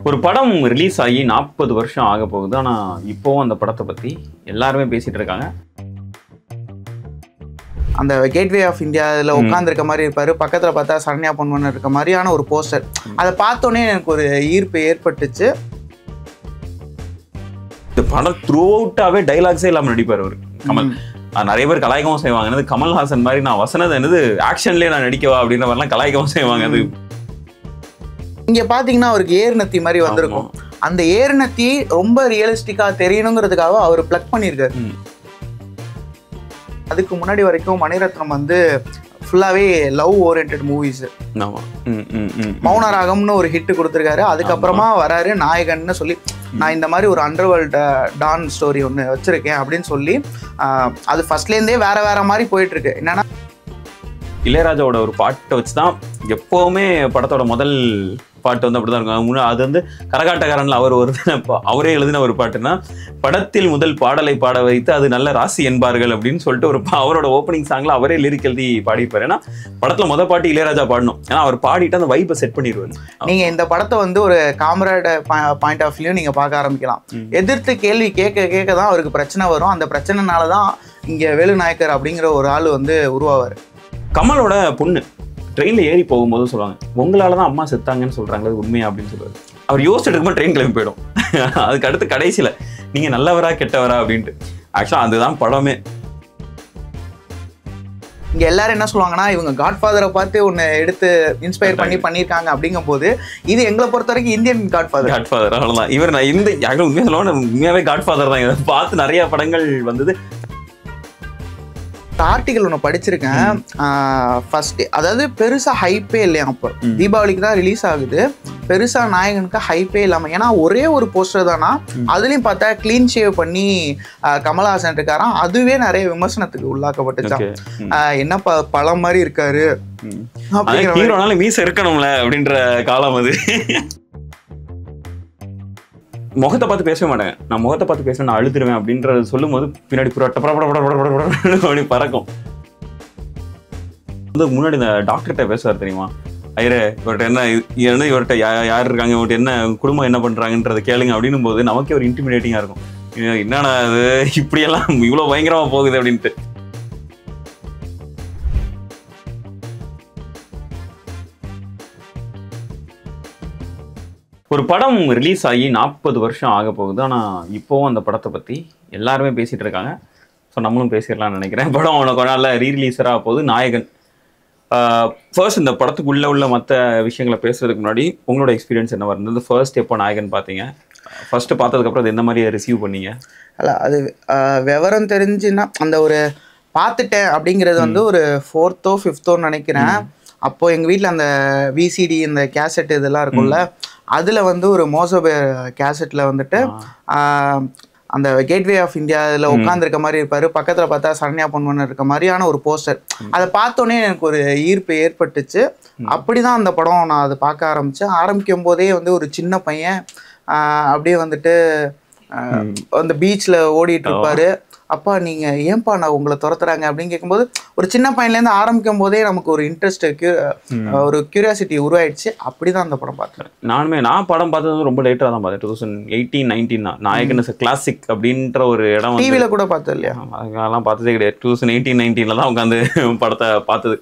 ஒரு படம் ரிலீஸ் ஆகி 40 வருஷம் ஆக போகுது. ஆனா இப்போவும் அந்த படத்தை பத்தி எல்லாருமே பேசிட்டு இருக்காங்க. அந்த கேட்வே ஆஃப் இந்தியாவில் உட்காந்துருக்க மாதிரி இருப்பாரு, பக்கத்துல பார்த்தா சரண்யா பொன்வன் இருக்க மாதிரியான ஒரு போஸ்டர். அதை பார்த்தோன்னே எனக்கு ஒரு ஈர்ப்பு ஏற்பட்டுச்சு. இந்த படம் த்ரூ அவுட்டாவே டைலாக்ஸே இல்லாம நடிப்பார் அவர் கமல். நிறைய பேர் கலாய்க்கவும் செய்வாங்க. என்னது கமல்ஹாசன் மாதிரி நான் வசனது என்னது ஆக்ஷன்லேயே நான் நடிக்கவா அப்படின்ற மாதிரிலாம் கலாய்க்கவும் செய்வாங்க. அது இங்க பாத்தீங்கன்னா அவருக்கு ஏர்நத்தி மாதிரி வந்திருக்கும். அந்த ஏர்நத்தி ரொம்ப ரியலிஸ்டிக்கா தெரியணுங்கிறதுக்காக அவர் பிளக் பண்ணியிருக்காரு. அதுக்கு முன்னாடி வரைக்கும் மணிரத்னம் வந்து ஃபுல்லாவே லவ் ஓரியன்டட் மூவிஸ். மௌனராகம்னு ஒரு ஹிட் கொடுத்துருக்காரு. அதுக்கப்புறமா வராரு நாயகன்னு சொல்லி, நான் இந்த மாதிரி ஒரு அண்டர்வேர்ல்ட் டான் ஸ்டோரி ஒன்று வச்சிருக்கேன் அப்படின்னு சொல்லி அது ஃபர்ஸ்ட்லேருந்தே வேற வேற மாதிரி போயிட்டு இருக்கு. என்னன்னா இளையராஜாவோட ஒரு பாட்டை வச்சுதான் எப்பவுமே படத்தோட முதல் பாட்டு வந்து அப்படிதான் இருக்கும். அது வந்து கரகாட்டக்காரன்ல அவர் ஒரு அவரே எழுதின ஒரு பாட்டுன்னா, படத்தில் முதல் பாடலை பாட வைத்து அது நல்ல ராசி என்பார்கள் அப்படின்னு சொல்லிட்டு ஒரு அவரோட ஓப்பனிங் சாங்ல அவரே லிரிக் எழுதி பாடிப்பாரு. ஏன்னா படத்துல முதல் பாட்டு இளையராஜா பாடணும். ஏன்னா அவர் பாடிட்டு அந்த வைப்பை செட் பண்ணிடுவாரு. நீங்க இந்த படத்தை வந்து ஒரு காமரேட் பாயிண்ட் ஆஃப் வியூ நீங்க பார்க்க ஆரம்பிக்கலாம். எதிர்த்து கேள்வி கேட்க கேட்க தான் அவருக்கு பிரச்சனை வரும். அந்த பிரச்சனைனாலதான் இங்க வேலு நாயக்கர் அப்படிங்கிற ஒரு ஆள் வந்து உருவாவாரு. கமலோட பொண்ணு ட்ரெயின்ல ஏறி போகும்போது சொல்லுவாங்க, உங்களாலதான் அம்மா செத்தாங்கன்னு சொல்றாங்க, அது உண்மையா அப்படின்னு சொல்லுவாரு. அவர் யோசிச்சுட்டு இருக்கும்போது ட்ரெயின் கிளம்பி போயிடும். அதுக்கு அடுத்து கடைசியில நீங்க நல்லவரா கெட்டவரா அப்படின்ட்டு. ஆக்சுவலா அதுதான் படமே. இங்க எல்லாரும் என்ன சொல்லுவாங்கன்னா, இவங்க காட்ஃபாதரை பார்த்து ஒன்னு எடுத்து இன்ஸ்பயர் பண்ணியிருக்காங்க. அப்படிங்கும் போது இது எங்களை பொறுத்த வரைக்கும் இந்தியன் காட்ஃபாதர். அவ்வளவுதான். இவர் நான் இந்த உண்மையா சொல்லுவாங்க, உண்மையாவே காட்ஃபாதர் தான். இதை பார்த்து நிறைய படங்கள் வந்தது. ஆர்டிகல் ஒன்று படிச்சிருக்கேன். ஃபர்ஸ்ட் அதாவது பெருசா ஹைப்பே இல்லையா, அப்போ தீபாவளிக்கு தான் ரிலீஸ் ஆகுது. பெருசா நாயகனுக்கு ஹைப்பே இல்லாம, ஏன்னா ஒரே ஒரு போஸ்டர் தானா, அதுலயும் பார்த்தா கிளீன் ஷேவ் பண்ணி கமல்ஹாசன் இருக்காராம். அதுவே நிறைய விமர்சனத்துக்கு உள்ளாக்கப்பட்டுச்சான். என்ன பழம் மாதிரி இருக்காரு, மீச இருக்கணும்ல அப்படின்ற காலம் அது. முகத்தை பார்த்து பேசவே மாட்டேன். நான் முகத்தை பார்த்து பேச நான் அழுதுருவேன் அப்படின்றத சொல்லும் போது பின்னாடி அப்படி பறக்கும். முன்னாடி இந்த டாக்டர்கிட்ட பேசுவார் தெரியுமா, ஐயரே இவர்கிட்ட என்ன இவர்கிட்ட யார் இருக்காங்க, இவர்கிட்ட என்ன குடும்பம் என்ன பண்றாங்கன்றத கேளுங்க அப்படின்னும் போது நமக்கே ஒரு இன்டிமிடேட்டிங்கா இருக்கும். என்னன்னா அது இப்படியெல்லாம் இவ்வளவு பயங்கரமா போகுது அப்படின்ட்டு. ஒரு படம் ரிலீஸ் ஆகி 40 வருஷம் ஆக போகுது. ஆனால் இப்போவும் அந்த படத்தை பற்றி எல்லாருமே பேசிகிட்டு இருக்காங்க. ஸோ நம்மளும் பேசிடலாம்னு நினைக்கிறேன். படம் கொஞ்ச நாளில் ரீரிலீஸராக போகுது, நாயகன். ஃபர்ஸ்ட் இந்த படத்துக்குள்ளே உள்ள மற்ற விஷயங்களை பேசுறதுக்கு முன்னாடி உங்களோட எக்ஸ்பீரியன்ஸ் என்ன இருந்தது? ஃபர்ஸ்ட் எப்போ நாயகன் பார்த்தீங்க? ஃபர்ஸ்ட் பார்த்ததுக்கப்புறம் அது எந்த மாதிரி ரிசீவ் பண்ணீங்க? அல்ல அது விவரம் தெரிஞ்சுன்னா அந்த ஒரு பார்த்துட்டேன் அப்படிங்கிறது வந்து ஒரு 4th or 5th நினைக்கிறேன். அப்போ எங்கள் வீட்டில் அந்த விசிடி இந்த கேசட் இதெல்லாம் இருக்கும்ல, அதில் வந்து ஒரு மோசபே கேசட்டில் வந்துட்டு அந்த கேட்வே ஆஃப் இந்தியாவில் உட்காந்துருக்க மாதிரி இருப்பார், பக்கத்தில் பார்த்தா சரண்யா பொன்வன் இருக்க மாதிரியான ஒரு போஸ்டர். அதை பார்த்தோன்னே எனக்கு ஒரு ஈர்ப்பு ஏற்பட்டுச்சு. அப்படி தான் அந்த படம் நான் அதை பார்க்க ஆரம்பித்தேன். ஆரம்பிக்கும் போதே வந்து ஒரு சின்ன பையன் அப்படியே வந்துட்டு அந்த பீச்சில் ஓடிட்டு இருப்பார். அப்பா நீங்கள் ஏன்பா நான் உங்களை துரத்துறாங்க அப்படின்னு கேட்கும்போது, ஒரு சின்ன பையன்லேருந்து ஆரம்பிக்கும் போதே நமக்கு ஒரு இன்ட்ரெஸ்ட் ஒரு கியூரியாசிட்டி உருவாயிடுச்சு. அப்படி தான் அந்த படம் பார்த்தேன். நான் படம் பார்த்தது ரொம்ப லேட்டாக தான் பார்த்தேன். 2018-19 தான். நாயகன் இஸ் கிளாசிக் அப்படின்ற ஒரு இடம் டிவியில் கூட பார்த்தது இல்லையா? அதெல்லாம் பார்த்ததே கிடையாது. 2018-19 தான் உட்காந்து படத்தை பார்த்தது.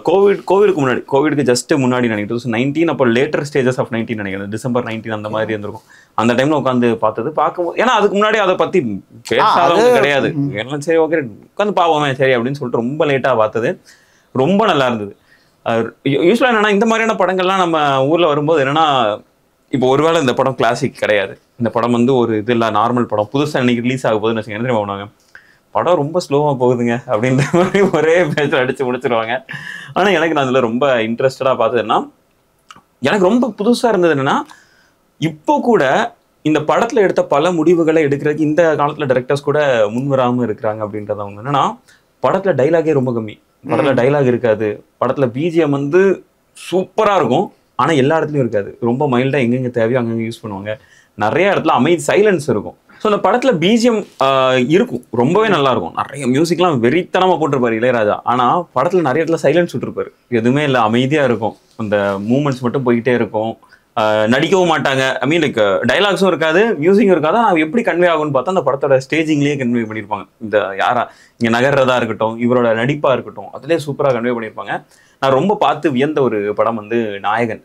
கோவிடுக்கு முன்னாடி, கோவிடுக்கு ஜஸ்ட் முன்னாடி நினைக்கிறேன் 2019. அப்போ லேட்டர் ஸ்டேஜஸ் ஆஃப் 19 நினைக்கிறேன், டிசம்பர் 19 அந்த மாதிரி இருந்திருக்கும். அந்த டைம்ல உட்காந்து பார்த்தது. பார்க்கும்போது ஏன்னா அதுக்கு முன்னாடி அதை பத்தி பேசாதவங்க கிடையாது. எல்லாம் சரி ஓகே உட்காந்து பார்ப்போமே சரி அப்படின்னு சொல்லிட்டு ரொம்ப லேட்டாக பார்த்தது. ரொம்ப நல்லா இருந்தது. யூஸ்வலாக என்னன்னா இந்த மாதிரியான படங்கள்லாம் நம்ம ஊர்ல வரும்போது என்னன்னா, இப்போ ஒருவேளை இந்த படம் கிளாசிக் கிடையாது, இந்த படம் வந்து ஒரு இது இல்லை நார்மல் படம், புதுசாக இன்னைக்கு ரிலீஸ் ஆக போகுதுன்னு வச்சுக்கோங்க, என்ன தெரியுமா பண்ணுவாங்க, படம் ரொம்ப ஸ்லோவாக போகுதுங்க அப்படின்ற மாதிரி ஒரே பேச்சில் அடித்து முடிச்சிருவாங்க. ஆனால் எனக்கு நான் அதில் ரொம்ப இன்ட்ரெஸ்டடாக பார்த்ததுன்னா, எனக்கு ரொம்ப புதுசாக இருந்தது என்னென்னா, இப்போ கூட இந்த படத்தில் எடுத்த பல முடிவுகளை எடுக்கிறதுக்கு இந்த காலத்தில் டைரக்டர்ஸ் கூட முன் வராமல் இருக்கிறாங்க அப்படின்றத அவங்க என்னன்னா, படத்தில் டைலாகே ரொம்ப கம்மி, படத்தில் டைலாக் இருக்காது, படத்தில் பிஜிஎம் வந்து சூப்பராக இருக்கும் ஆனால் எல்லா இடத்துலையும் இருக்காது, ரொம்ப மைல்டாக எங்கெங்கே தேவையோ அங்கங்கே யூஸ் பண்ணுவாங்க, நிறைய இடத்துல சைலன்ஸ் இருக்கும். ஸோ அந்த படத்தில் பிஜிஎம் இருக்கும், ரொம்பவே நல்லா இருக்கும், நிறைய மியூசிக்லாம் வெறித்தனமாக போட்டிருப்பாரு இளையராஜா. ஆனால் படத்தில் நிறைய இடத்துல சைலன்ஸ் விட்டுருப்பாரு, எதுவுமே இல்லை, அமைதியாக இருக்கும், அந்த மூமெண்ட்ஸ் மட்டும் போய்கிட்டே இருக்கும், நடிக்கவும் மாட்டாங்க. ஐ மீன் லைக் டைலாக்ஸும் இருக்காது, மியூசிக்கும் இருக்காது. நான் எப்படி கன்வே ஆகும்னு பார்த்தா அந்த படத்தோட ஸ்டேஜிங்லேயே கன்வே பண்ணியிருப்பாங்க. இந்த யாரா இங்கே நகர்றதா இருக்கட்டும், இவரோட நடிப்பா இருக்கட்டும், அதுலேயே சூப்பராக கன்வே பண்ணியிருப்பாங்க. நான் ரொம்ப பார்த்து வியந்த ஒரு படம் வந்து நாயகன்.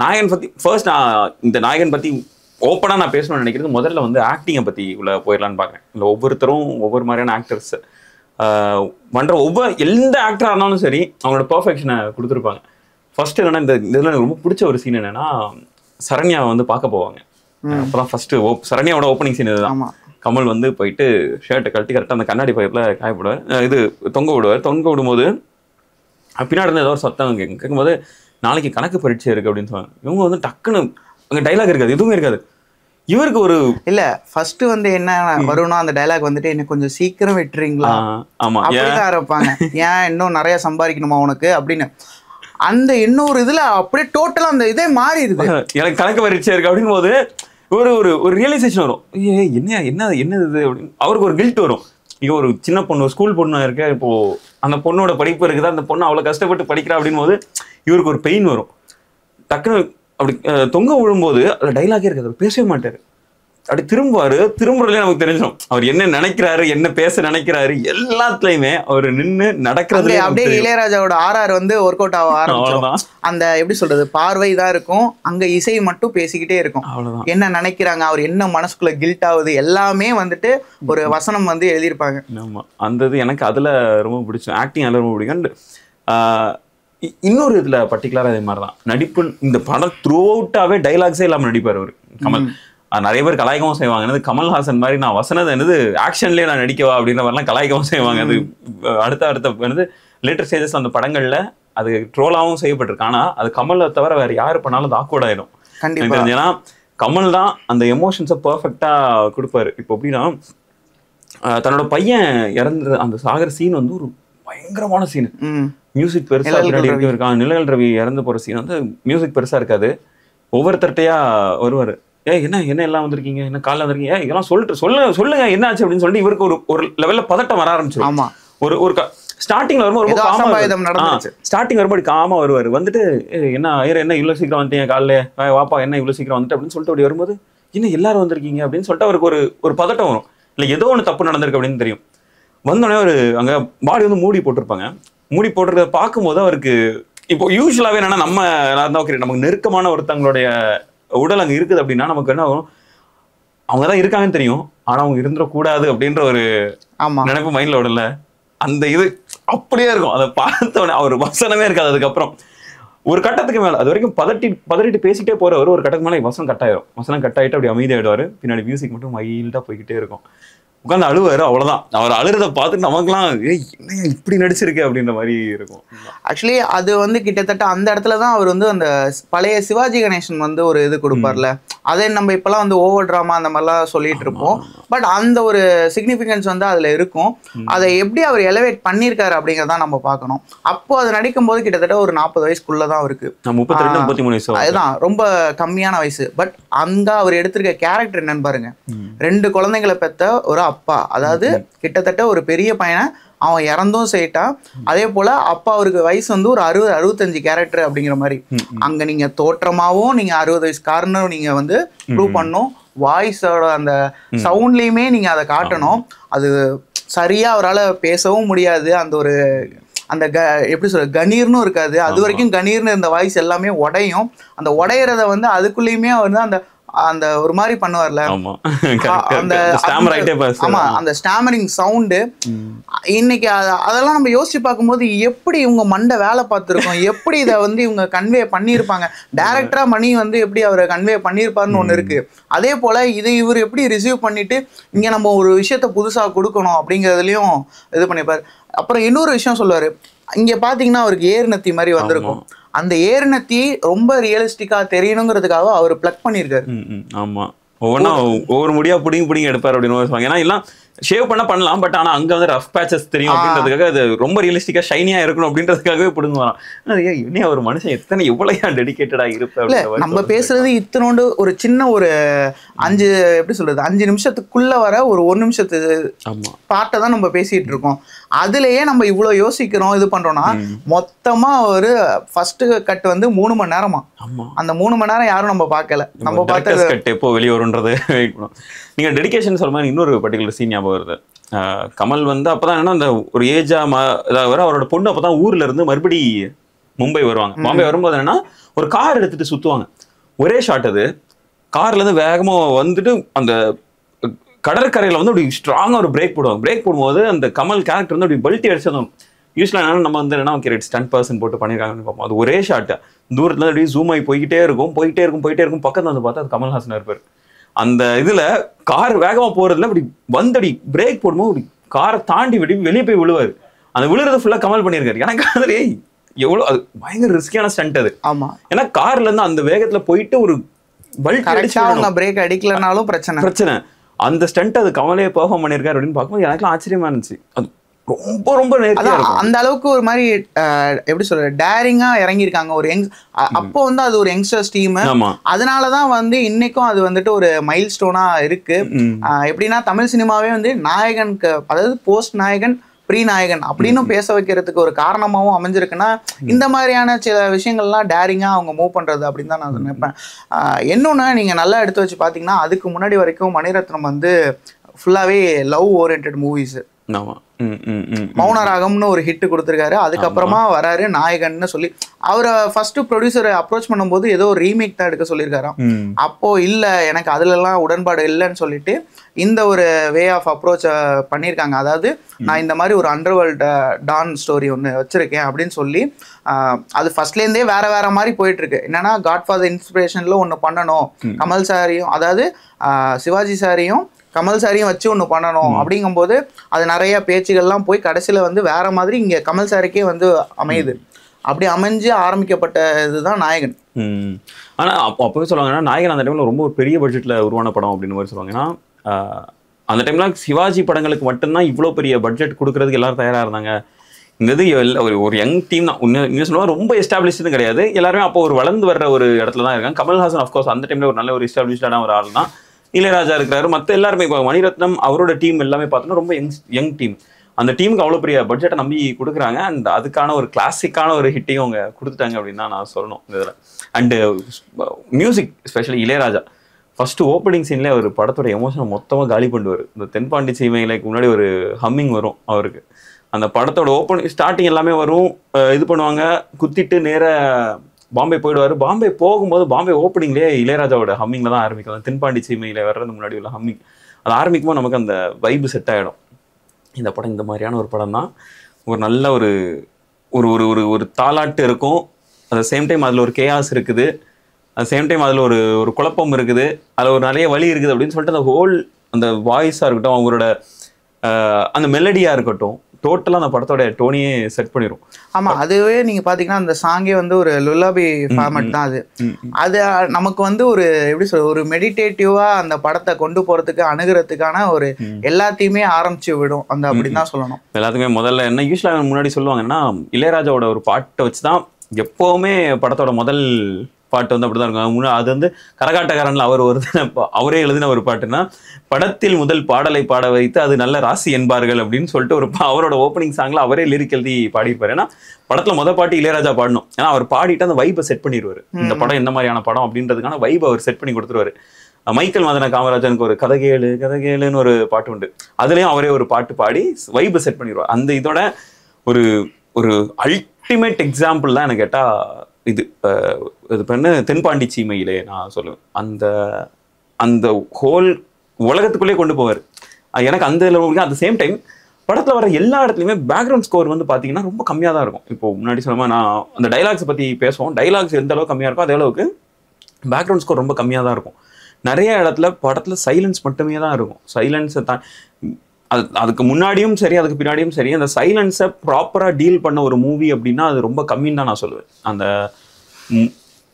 நாயகன் பற்றி ஃபர்ஸ்ட் நான் இந்த நாயகன் பற்றி ஓப்பனாக நான் பேசணும்னு நினைக்கிறது முதல்ல வந்து ஆக்டிங்கை பற்றி உள்ள போயிடலான்னு பார்க்குறேன். இல்லை ஒவ்வொருத்தரும் ஒவ்வொரு மாதிரியான ஆக்டர்ஸ் பண்ணுற எந்த ஆக்டராக இருந்தாலும் சரி அவங்களோட பர்ஃபெக்ஷனை கொடுத்துருப்பாங்க. ஃபர்ஸ்ட் என்னன்னா இந்த இதில் எனக்கு ரொம்ப பிடிச்ச ஒரு சீன் என்னன்னா, சரண்யாவை வந்து பார்க்க போவாங்க. அப்போதான் ஃபர்ஸ்ட் சரண்யாவோட ஓப்பனிங் சீன் இதுதான். கமல் வந்து போயிட்டு ஷர்ட்டை கழட்டி கரெக்டாக அந்த கண்ணாடி பைப்பில் காயப்படுவார், இது தொங்க விடும்போது பின்னாடி இருந்து ஏதோ ஒரு சத்தம் கேட்கும்போது நாளைக்கு கணக்கு பரீட்சை இருக்கு அப்படின்னு சொன்னாங்க. இவங்க வந்து டக்குன்னு அங்கே டைலாக் இருக்காது, எதுவுமே இருக்காது. இவருக்கு ஒரு இல்ல ஃபர்ஸ்ட் வந்து என்ன வரும்னா அந்த டைலாக் வந்துட்டு என்ன கொஞ்சம் சீக்கிரம் விட்டுறீங்களா, ஆமா அப்படிதான் ஆரம்பிப்பாங்க. ஏன் இன்னும் நிறைய சம்பாதிக்கணுமா உனக்கு அப்படின்னு. அந்த இன்னொரு இதுல அப்படியே டோட்டலா அந்த இதே மாறிடுது. எனக்கு கணக்கு பரீட்சை இருக்கு அப்படின் போது ஒரு ஒரு ஒரு ரியலைசேஷன் வரும். என்ன இது அப்படின்னு அவருக்கு ஒரு கில்ட் வரும். இங்கே ஒரு சின்ன பொண்ணு, ஒரு ஸ்கூல் பொண்ணு இருக்க, இப்போ அந்த பொண்ணோட படிப்பு இருக்குதா, அந்த பொண்ணு அவ்வளோ கஷ்டப்பட்டு படிக்கிறா அப்படின் போது இவருக்கு ஒரு பெயின் வரும். டக்குன்னு அப்படி தொங்க விழும்போது அதில் டைலாகே இருக்காது, அவர் பேசவே மாட்டார். அப்படி திரும்புறதுலேயே நமக்கு தெரிஞ்சிடும் அவர் என்ன நினைக்கிறாரு, என்ன பேச நினைக்கிறாரு, எல்லாத்துலயுமே அவர் நின்று நடக்கிறது. அப்படியே இளையராஜாவோட ஆர்ஆர் வந்து ஒர்க் அவுட் ஆக ஆரம்பிச்சிடும். அந்த எப்படி சொல்றது, பார்வை தான் இருக்கும், அங்க இசை மட்டும் பேசிக்கிட்டே இருக்கும். என்ன நினைக்கிறாங்க, அவர் என்ன மனசுக்குள்ள கில்ட் ஆகுது, எல்லாமே வந்துட்டு ஒரு வசனம் வந்து எழுதியிருப்பாங்க. ஆமா, அந்த இது எனக்கு அதுல ரொம்ப பிடிக்கும். ஆக்டிங் அதுல ரொம்ப பிடிக்கும். இன்னொரு இதுல பர்டிகுலரா அதே மாதிரிதான் நடிப்பு. இந்த படம் த்ரூ அவுட்டாவே டைலாக்ஸே இல்லாம நடிப்பார் அவர் கமல். நிறைய பேர் கலாய்க்கவும் செய்வாங்க, என்னது கமல்ஹாசன் மாதிரி நான் வசனது என்னது ஆக்ஷன்லேயே நான் நடிக்கவா அப்படின்ற மாதிரிலாம் கலாய்க்கவும் செய்வாங்க. அது அடுத்த என்னது லேட்டர் ஸ்டேஜஸ் அந்த படங்கள்ல அது ட்ரோலாகவும் செய்யப்பட்டிருக்கு. ஆனா அது கமலை தவிர வேற யாரு பண்ணாலும் அது ஆக்வர்ட் ஆயிடும். ஏன்னா கமல் தான் அந்த எமோஷன்ஸை பர்ஃபெக்டா கொடுப்பாரு. இப்போ எப்படின்னா தன்னோட பையன் இறந்து அந்த சாகர சீன் வந்து ஒரு பயங்கரமான சீன். மியூசிக் பெருசா பின்னாடி இருக்கான். நிழல் ரவி இறந்து போற சீன் வந்து மியூசிக் பெருசா இருக்காது, ஒவ்வொருத்தர்ட்டையா வருவாரு. என்ன எல்லாம் வந்திருக்கீங்க, என்ன காலைல வந்திருக்கீங்க, இதெல்லாம் சொல்லுங்க என்ன ஆச்சு அப்படின்னு சொல்லிட்டு இவருக்கு ஒரு லெவல்ல பதட்டம் வர ஆரம்பிச்சிடும். ஒரு ஸ்டார்டிங்ல வரும்போது ஸ்டார்டிங் வரும்போது காமா வருவாரு. வந்துட்டு என்ன இவ்வளவு சீக்கிரம் வந்துட்டீங்க, காலைல வாப்பா என்ன இவ்வளவு சீக்கிரம் வந்துட்டு அப்படின்னு சொல்லிட்டு அப்படி வரும்போது என்ன எல்லாரும் வந்திருக்கீங்க அப்படின்னு சொல்லிட்டு அவருக்கு ஒரு பதட்டம் வரும். இல்லை ஏதோ ஒன்று தப்பு நடந்திருக்கு அப்படின்னு தெரியும். வந்தோடனே ஒரு அங்க பாடி வந்து மூடி போட்டிருப்பாங்க. மூடி போட்டிருக்கிறத பார்க்கும்போது அவருக்கு இப்போ யூஸ்வலாவே என்னன்னா நம்ம நமக்கு நெருக்கமான ஒருத்தவங்களுடைய உடல் அங்கே இருக்குது அப்படின்னா நமக்கு என்ன ஆகும், அவங்க தான் இருக்காங்கன்னு தெரியும், ஆனா அவங்க இருந்துடக்கூடாது அப்படின்ற ஒரு நினைப்பு மைண்ட்ல விடல. அந்த இது அப்படியே இருக்கும். அதை பார்த்தோன்னே அவர் வசனமே இருக்காது. அதுக்கப்புறம் ஒரு கட்டத்துக்கு மேல அது வரைக்கும் பதறிட்டு பேசிட்டே போறவர் ஒரு கட்டத்துக்கு மேலே வசனம் கட் ஆயிட்டு அப்படி அமைதியாயிடுவாரு. பின்னாடி மியூசிக் மட்டும் மைல்டா போய்கிட்டே இருக்கும். உட்காந்து அழுவாரு, அவ்வளவுதான். அவர் அழுறத பார்த்துட்டு நமக்குலாம் என்ன இப்படி நடிச்சிருக்கு அப்படின்ற மாதிரி இருக்கும். ஆக்சுவலி அது வந்து கிட்டத்தட்ட அந்த இடத்துல தான் அவர் வந்து அந்த பழைய சிவாஜி கணேசன் வந்து ஒரு இது கொடுப்பார்ல, அதே நம்ம இப்பெல்லாம் வந்து ஓவர் டிராமா அந்த மாதிரிலாம் சொல்லிட்டு இருப்போம். பட் அந்த ஒரு சிக்னிஃபிகன்ஸ் வந்து அதுல இருக்கும். அதை எப்படி அவர் எலவேட் பண்ணியிருக்காரு அப்படிங்கிறத நம்ம பார்க்கணும். அப்போ அது நடிக்கும் போது கிட்டத்தட்ட ஒரு 40 வயசுக்குள்ளதான் அவருக்கு, 32-33 வயசு, அதுதான் ரொம்ப கம்மியான வயசு. பட் அங்க அவர் எடுத்திருக்க கேரக்டர் என்னன்னு பாருங்க. 2 குழந்தைங்களை பெற்ற ஒரு அப்பா, அதாவது கிட்டத்தட்ட ஒரு பெரிய பையனை அவன் இறந்தும் செய்யிட்டான். அதே போல அப்பா அவருக்கு வயசு வந்து ஒரு 60-65 கேரக்டர் அப்படிங்கிற மாதிரி. அங்க நீங்க தோற்றமாவும் நீங்க 60 வயசுக்காரனும் நீங்க வந்து ப்ரூவ் பண்ணும், வாய்ஸோட அந்த சவுண்ட்லயுமே நீங்க அதை காட்டணும். அது சரியா அவரால் பேசவும் முடியாது. அந்த ஒரு அந்த எப்படி சொல்ற கணீர்னும் இருக்காது. அது வரைக்கும் கணீர்னு இருந்த வாய்ஸ் எல்லாமே உடையும். அந்த உடையறத வந்து அதுக்குள்ளேயுமே வந்து அந்த அந்த ஒரு மாதிரி பண்ணுவார்ல, அந்த ஸ்டாமரிங் சவுண்டு. இன்னைக்கு அதெல்லாம் நம்ம யோசிச்சு பார்க்கும்போது எப்படி இவங்க மண்டை வேலை பார்த்துருக்கோம், எப்படி இதை வந்து இவங்க கன்வே பண்ணியிருப்பாங்க, டைரக்டரா மணி வந்து எப்படி அவரை கன்வே பண்ணியிருப்பாருன்னு ஒன்று இருக்கு. அதே போல இதை இவர் எப்படி ரிசீவ் பண்ணிட்டு இங்க நம்ம ஒரு விஷயத்த புதுசா கொடுக்கணும் அப்படிங்கிறதுலயும் இது பண்ணிப்பாரு. அப்புறம் இன்னொரு விஷயம் சொல்லுவாரு, இங்க பாத்தீங்கன்னா அவருக்கு ஏர்நத்தி மாதிரி வந்திருக்கும். அந்த ஏர்நத்தி ரொம்ப ரியலிஸ்டிக்கா தெரியணுங்கிறதுக்காக அவர் பிளக் பண்ணியிருக்காரு. ஆமா, ஒவ்வொரு முடியா பிடிங்க எடுப்பார் அப்படின்னு சொல்லுவாங்க. ஏன்னா எல்லாம் ஷேவ் பண்ணலாம், பட் ஆனா அங்க வந்து ரஃப் பேச்சஸ் தெரியும் அப்படின்றதுக்காக அது ரொம்ப ரியலிஸ்டிக்கா ஷைனியா இருக்கணும் அப்படின்றதுக்காகவே பிடுங்க வரான். இன்னும் ஒரு மனுஷன் எத்தனை எவ்வளவு டெடிகேட்டடா இருப்ப. நம்ம பேசுறது இத்தனோண்டு ஒரு சின்ன ஒரு 5 எப்படி சொல்றது 5 நிமிஷத்துக்குள்ள வர ஒரு நிமிஷத்து பாட்டை தான் நம்ம பேசிட்டு இருக்கோம். அதுலயே நம்ம இவ்வளவு யோசிக்கிறோம் இது பண்றோம்னா மொத்தமா ஒரு ஃபர்ஸ்ட் கட் வந்து 3 மணி நேரமா. அந்த 3 மணி நேரம் யாரும் நம்ம பார்க்கல. நம்ம பார்த்த கட் எப்போ வெளியே வரும்ன்றது வெயிட் பண்ணும். நீங்க டெடிகேஷன் சொல்ற மாதிரி இன்னொரு பர்டிகுலர் சீன் ஞாபகம் வருது. கமல் வந்து அப்பதான் என்ன அந்த ஒரு ஏஜா அவரோட பொண்ணு அப்பதான் ஊர்ல இருந்து மறுபடி மும்பை வருவாங்க. பாம்பே வரும்போது என்னன்னா ஒரு கார் எடுத்துட்டு சுத்துவாங்க. ஒரே ஷாட் அது. கார்ல இருந்து வேகமா வந்துட்டு அந்த கடற்கரையில வந்து அப்படி ஸ்ட்ராங்கா ஒரு பிரேக் போடுவாங்க. பிரேக் போடும்போது அந்த கமல் கேரக்டர் வந்து அப்படி பல்ட்டி அடிச்சதும் யூஸ்வலா என்னன்னா நம்ம வந்து என்ன ஓகே ஸ்டண்ட் பர்சன் போட்டு பண்ணிருக்காங்கன்னு பார்ப்போம். அது ஒரே ஷாட் தூரத்துல இருந்து அப்படியே ஜூம் ஆகி போய்கிட்டே இருக்கும். பக்கத்துல வந்து பார்த்தா அது கமல்ஹாசன் இருப்பாரு. அந்த இதுல கார் வேகமா போறதுல அப்படி வந்தடி பிரேக் போடும்போது அப்படி காரை தாண்டி வெளியே போய் விழுவாரு. அந்த விழுறது ஃபுல்லா கமல் பண்ணியிருக்காரு. எனக்கு அதுல எவ்வளவு அது பயங்கர ரிஸ்கியான ஸ்டண்ட் அது. ஆமா, ஏன்னா கார்ல இருந்து அந்த வேகத்துல போயிட்டு ஒரு பிரேக் அடிக்கலனாலும் பிரச்சனை. அந்த ஸ்டண்ட் அது கமலே பெர்ஃபார்ம் பண்ணியிருக்காரு அப்படின்னு பார்க்கும்போது எனக்கு ஆச்சரியமா இருந்துச்சு. அது ரொம்ப ரொம்ப அந்த அளவுக்கு ஒரு மாதிரி எப்படி சொல்ற டேரிங்கா இறங்கியிருக்காங்க. ஒரு அப்போ வந்து அது ஒரு யங்ஸ்டர்ஸ் டீம். அதனாலதான் வந்து இன்னைக்கும் அது வந்துட்டு ஒரு மைல் ஸ்டோனா இருக்கு. எப்படின்னா தமிழ் சினிமாவே வந்து நாயகனுக்கு அதாவது போஸ்ட் நாயகன் ப்ரீ நாயகன் அப்படின்னு பேச வைக்கிறதுக்கு ஒரு காரணமாகவும் அமைஞ்சிருக்குன்னா இந்த மாதிரியான சில விஷயங்கள்லாம் டேரிங்கா அவங்க மூவ் பண்றது அப்படின்னு தான் நான் நினைப்பேன். இன்னொன்னு நீங்க நல்லா எடுத்து வச்சு பாத்தீங்கன்னா அதுக்கு முன்னாடி வரைக்கும் மணிரத்னம் வந்து ஃபுல்லாவே லவ் ஓரியன்டட் மூவிஸ். மௌனராகம்னு ஒரு ஹிட் கொடுத்துருக்காரு. அதுக்கப்புறமா வராரு நாயகன்னு சொல்லி அவரை ஃபர்ஸ்ட் ப்ரொடியூசரை அப்ரோச் பண்ணும்போது ஏதோ ஒரு ரீமேக் தான் எடுக்க சொல்லியிருக்காராம். அப்போ இல்ல எனக்கு அதுல எல்லாம் உடன்பாடு இல்லைன்னு சொல்லிட்டு இந்த ஒரு வே ஆஃப் அப்ரோச் பண்ணியிருக்காங்க. அதாவது நான் இந்த மாதிரி ஒரு அண்டர்வேர்ல்ட் டான் ஸ்டோரி ஒன்று வச்சிருக்கேன் அப்படின்னு சொல்லி அது ஃபர்ஸ்ட்லேருந்தே வேற மாதிரி போயிட்டு இருக்கு. என்னன்னா காட்ஃபாதர் இன்ஸ்பிரேஷன்ல ஒன்று பண்ணணும், கமல் சாரையும் அதாவது சிவாஜி சாரையும் கமல் சாரையும் வச்சு ஒன்று பண்ணணும் அப்படிங்கும்போது அது நிறைய பேச்சுகள்லாம் போய் கடைசியில் வந்து வேற மாதிரி இங்கே கமல் சாருக்கே வந்து அமையுது. அப்படி அமைஞ்சு ஆரம்பிக்கப்பட்ட இதுதான் நாயகன். ஆனால் அப்போவே சொல்லுவாங்கன்னா நாயகன் அந்த டைமில் ரொம்ப ஒரு பெரிய பட்ஜெட்டில் உருவான படம் அப்படின்னு மாதிரி சொல்லுவாங்க. ஏன்னா அந்த டைம்ல சிவாஜி படங்களுக்கு மட்டும்தான் இவ்வளோ பெரிய பட்ஜெட் கொடுக்கறதுக்கு எல்லாரும் தயாராக இருந்தாங்க. இந்த இது ஒரு யங் டீம் தான். இன்னும் சொல்லுவாங்க ரொம்ப எஸ்டாப்ளிஷ்டு கிடையாது. எல்லாருமே அப்போ ஒரு வளர்ந்து வர்ற ஒரு இடத்துல தான் இருக்காங்க. கமல்ஹாசன் அஃப்கோர்ஸ் அந்த டைம்ல ஒரு நல்ல ஒரு எஸ்டாப்ளிஷ்டான ஒரு ஆள் தான். இளையராஜா இருக்கிறாரு. மற்ற எல்லாருமே இப்போ மணிரத்னம் அவரோட டீம் எல்லாமே பார்த்தோன்னா ரொம்ப யங் டீம். அந்த டீமுக்கு அவ்வளோ பெரிய பட்ஜெட்டை நம்பி கொடுக்குறாங்க. அண்ட் அதுக்கான ஒரு கிளாசிக்கான ஒரு ஹிட்டையும் அவங்க கொடுத்துட்டாங்க அப்படின்னு தான் நான் சொல்லணும் இந்த இதில். And music specially Ilaiyaraaja first opening சீன்லேயே அவர் படத்தோட எமோஷனை மொத்தமாக காலி பண்ணுவார். இந்த தென்பாண்டி சீமைகளுக்கு முன்னாடி ஒரு ஹம்மிங் வரும் அவருக்கு. அந்த படத்தோட ஸ்டார்டிங் எல்லாமே வரும், இது பண்ணுவாங்க, குத்திட்டு நேர பாம்பே போயிடுவார். பாம்பே போகும்போது பாம்பே ஓப்பனிங்லேயே இளையராஜாவோட ஹம்மிங்ல தான் ஆரம்பிக்கும். தென்பாண்டி சீமையில் வர்றது முன்னாடி உள்ள ஹம்மிங் அது ஆரம்பிக்கும்போது நமக்கு அந்த வைப்பு செட் ஆகிடும். இந்த படம் இந்த மாதிரியான ஒரு படம் தான். ஒரு நல்ல ஒரு ஒரு ஒரு ஒரு தாலாட்டு இருக்கும். அட் சேம் டைம் அதில் ஒரு கேயாஸ் இருக்குது. அட் சேம் டைம் அதில் ஒரு குழப்பம் இருக்குது. அதில் ஒரு நிறைய வழி இருக்குது அப்படின்னு சொல்லிட்டு அந்த ஹோல் அந்த வாய்ஸாக இருக்கட்டும், அவங்களோட அந்த மெலடியாக இருக்கட்டும், டோட்டலாக அந்த படத்தோட டோனியே செட் பண்ணிடும். ஆமாம், அதுவே நீங்கள் பார்த்தீங்கன்னா அந்த சாங்கே வந்து ஒரு லுல்லாபி ஃபார்மேட் தான். அது நமக்கு வந்து ஒரு எப்படி சொல்ற ஒரு மெடிடேட்டிவாக அந்த படத்தை கொண்டு போகிறதுக்கு அணுகிறதுக்கான ஒரு எல்லாத்தையுமே ஆரம்பிச்சு விடும் அந்த அப்படின்னு தான் சொல்லணும். எல்லாத்துக்குமே முதல்ல என்ன யூஸ்வலாக முன்னாடி சொல்லுவாங்கன்னா இளையராஜாவோட ஒரு பாட்டை வச்சு தான் எப்போவுமே படத்தோட முதல் பாட்டு வந்து அப்படிதான் இருக்கும். அது வந்து கரகாட்டக்காரன்ல அவரே எழுதின ஒரு பாட்டுன்னா படத்தில் முதல் பாடலை பாட வைத்து அது நல்ல ராசி என்பார்கள் அப்படின்னு சொல்லிட்டு ஒரு அவரோட ஓப்பனிங் சாங்ல அவரே லிரிக் எழுதி பாடியிருப்பாரு. ஏன்னா படத்துல முதல் பாட்டு இளையராஜா பாடணும். ஏன்னா அவர் பாடிட்டு அந்த வைப்பை செட் பண்ணிடுவாரு. இந்த படம் என்ன மாதிரியான படம் அப்படின்றதுக்கான வைப்பை அவர் செட் பண்ணி கொடுத்துருவாரு. மைக்கேல் மதன காமராஜனுக்கு ஒரு கதகேளுன்னு ஒரு பாட்டு உண்டு. அதுலயும் அவரே ஒரு பாட்டு பாடி வைப்பை செட் பண்ணிடுவார். அந்த இதோட ஒரு ஒரு அல்டிமேட் எக்ஸாம்பிள் தான் எனக்கு கேட்டா இது பண்ண தென்பாண்டி சீமையிலே நான் சொல்லுவேன். அந்த அந்த ஹோல் உலகத்துக்குள்ளே கொண்டு போவார். எனக்கு அந்த அட் சேம் டைம் படத்தில் வர எல்லா இடத்துலையுமே பேக்ரவுண்ட் ஸ்கோர் வந்து பார்த்தீங்கன்னா ரொம்ப கம்மியாக தான் இருக்கும். இப்போ முன்னாடி சொல்லாமல் நான் அந்த டைலாக்ஸை பற்றி பேசுவோம். டைலாக்ஸ் எந்த அளவுக்கு கம்மியாக இருக்கும் அதே அளவுக்கு பேக்ரவுண்ட் ஸ்கோர் ரொம்ப கம்மியாக தான் இருக்கும். நிறைய இடத்துல படத்தில் சைலன்ஸ் மட்டுமே தான் இருக்கும். சைலன்ஸை தான் அதுக்கு முன்னாடியும் சரி அதுக்கு பின்னாடியும் சரி அந்த சைலன்ஸை ப்ராப்பராக டீல் பண்ண ஒரு மூவி அப்படின்னா அது ரொம்ப கம்மின்னு தான் நான் சொல்லுவேன். அந்த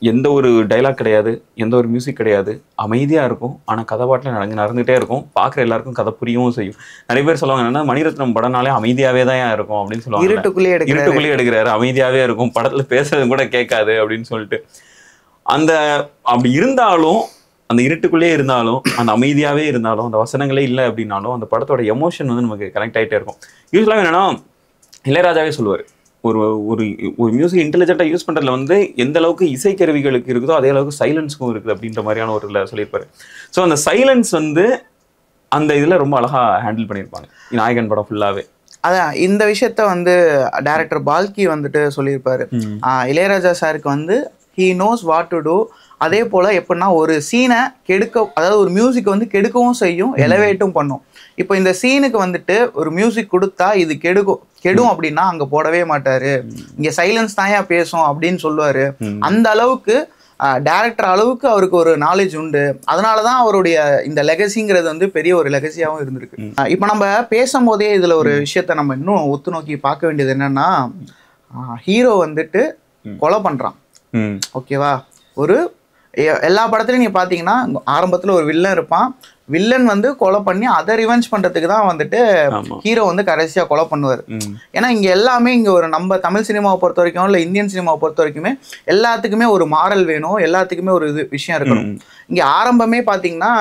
எந்த ஒரு டைலாக் கிடையாது, எந்த ஒரு மியூசிக் கிடையாது, அமைதியா இருக்கும். ஆனா கதை பாட்டுல நடந்துகிட்டே இருக்கும். பார்க்குற எல்லாருக்கும் கதை புரியவும் செய்யும். நிறைய பேர் சொல்லுவாங்க என்னன்னா மணிரத்னம் படம்னாலே அமைதியாவே தான் இருக்கும் அப்படின்னு சொல்லுவாங்க. இருட்டுக்குள்ளேயே எடுக்கிறாரு, அமைதியாவே இருக்கும், படத்துல பேசுறது கூட கேட்காது அப்படின்னு சொல்லிட்டு. அந்த அப்படி இருந்தாலும், அந்த இருட்டுக்குள்ளேயே இருந்தாலும், அந்த அமைதியாவே இருந்தாலும், அந்த வசனங்களே இல்லை அப்படின்னாலும் அந்த படத்தோட எமோஷன் வந்து நமக்கு கனெக்ட் ஆகிட்டே இருக்கும். யூஸ்வலாக என்னன்னா இளையராஜாவே சொல்லுவார், ஒரு ஒரு ஒரு மியூசிக் இன்டெலிஜென்ட்டாக யூஸ் பண்ணுறதுல வந்து எந்த அளவுக்கு இசைக்கருவிகளுக்கு இருக்குதோ அதே அளவுக்கு சைலன்ஸுக்கும் இருக்குது அப்படின்ற மாதிரியான ஒரு இதில் சொல்லியிருப்பாரு. ஸோ அந்த சைலன்ஸ் வந்து அந்த இதில் ரொம்ப அழகாக ஹேண்டில் பண்ணியிருப்பாங்க நாயகன் படம் ஃபுல்லாகவே. அதான் இந்த விஷயத்த வந்து டைரக்டர் பால்கி வந்துட்டு சொல்லியிருப்பாரு. இளையராஜா சாருக்கு வந்து he knows what to do. அதே போல் எப்படின்னா ஒரு சீனை அதாவது ஒரு மியூசிக் வந்து கெடுக்கவும் செய்யும், எலவேட்டும் பண்ணும். இப்போ இந்த சீனுக்கு வந்துட்டு ஒரு மியூசிக் கொடுத்தா இது கெடும் அப்படின்னா அங்கே போடவே மாட்டாரு, இங்கே சைலன்ஸ் தான் ஏன் பேசும் அப்படின்னு சொல்லுவார். அந்த அளவுக்கு டைரக்டர் அளவுக்கு அவருக்கு ஒரு நாலேஜ் உண்டு. அதனால தான் அவருடைய இந்த லெகசிங்கிறது வந்து பெரிய ஒரு லெகசியாகவும் இருந்திருக்கு. இப்போ நம்ம பேசும்போதே இதில் ஒரு விஷயத்த நம்ம இன்னும் ஒத்து நோக்கி பார்க்க வேண்டியது என்னன்னா, ஹீரோ வந்துட்டு கொலை பண்ணுறான். ஓகேவா? ஒரு எல்லா படத்துலையும் நீங்கள் பார்த்தீங்கன்னா ஆரம்பத்தில் ஒரு வில்லன் இருப்பான். வில்லன் வந்து கொலை பண்ணி அதை ரிவெஞ்ச் பண்ணுறதுக்கு தான் வந்துட்டு ஹீரோ வந்து கடைசியாக கொலை பண்ணுவார். ஏன்னா இங்கே எல்லாமே இங்கே ஒரு நம்ம தமிழ் சினிமாவை பொறுத்த வரைக்கும் இல்லை இந்தியன் சினிமாவை பொறுத்த வரைக்குமே எல்லாத்துக்குமே ஒரு மாரல் வேணும், எல்லாத்துக்குமே ஒரு விஷயம் இருக்கணும். இங்கே ஆரம்பமே பார்த்தீங்கன்னா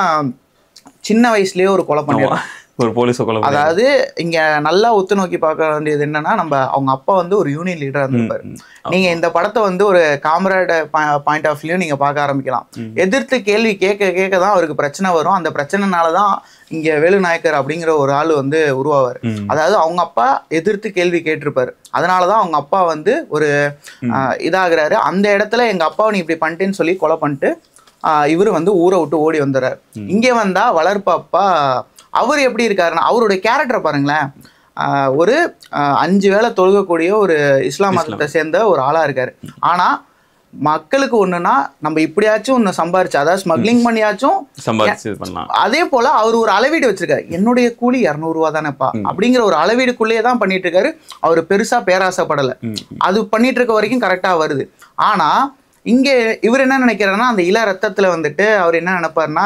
சின்ன வயசுலேயே ஒரு கொலை பண்ணிடுவான், ஒரு போலீஸ் கொலை. அதாவது இங்க நல்லா ஒத்து நோக்கி பார்க்க வேண்டியது என்னன்னா, அவங்க அப்பா வந்து ஒரு யூனியன் லீடரா இருந்திருப்பாரு. நீங்க இந்த படத்தை வந்து ஒரு காமரேட் பாயிண்ட் ஆஃப் வியூ நீங்க பார்க்க ஆரம்பிக்கலாம். எதிர்த்து கேள்வி கேட்க தான் அவருக்கு பிரச்சனை வரும். அந்த பிரச்சனைனாலதான் இங்க வேலுநாயக்கர் அப்படிங்கிற ஒரு ஆள் வந்து உருவாவார். அதாவது அவங்க அப்பா எதிர்த்து கேள்வி கேட்டிருப்பாரு, அதனாலதான் அவங்க அப்பா வந்து ஒரு இதாகிறாரு. அந்த இடத்துல எங்க அப்பாவை நீ இப்படி பண்ணிட்டேன்னு சொல்லி கொலை பண்ணிட்டு இவரு வந்து ஊரை விட்டு ஓடி வந்துடுறாரு. இங்கே வந்தா வளர்ப்பாப்பா அவர் எப்படி இருக்காருன்னா, அவருடைய கேரக்டரை பாருங்களேன். ஒரு 5 வேளை தொழுகக்கூடிய ஒரு இஸ்லாம் மதத்தை சேர்ந்த ஒரு ஆளா இருக்காரு. ஆனா மக்களுக்கு ஒண்ணுன்னா நம்ம இப்படியாச்சும் ஒண்ணு சம்பாரிச்சு, அதாவது ஸ்மக்லிங் பண்ணியாச்சும் சம்பாரிச்சு பண்ணலாம். அதே போல அவர் ஒரு அளவீடு வச்சிருக்காரு. என்னுடைய கூலி 200 ரூபா தானேப்பா அப்படிங்கிற ஒரு அளவீடுக்குள்ளேயே தான் பண்ணிட்டு இருக்காரு. அவர் பெருசா பேராசைப்படலை. அது பண்ணிட்டு இருக்க வரைக்கும் கரெக்டா வருது. ஆனா இங்கே இவர் என்ன நினைக்கிறாருன்னா, அந்த இள ரத்தத்துல வந்துட்டு அவர் என்ன நினைப்பாருன்னா,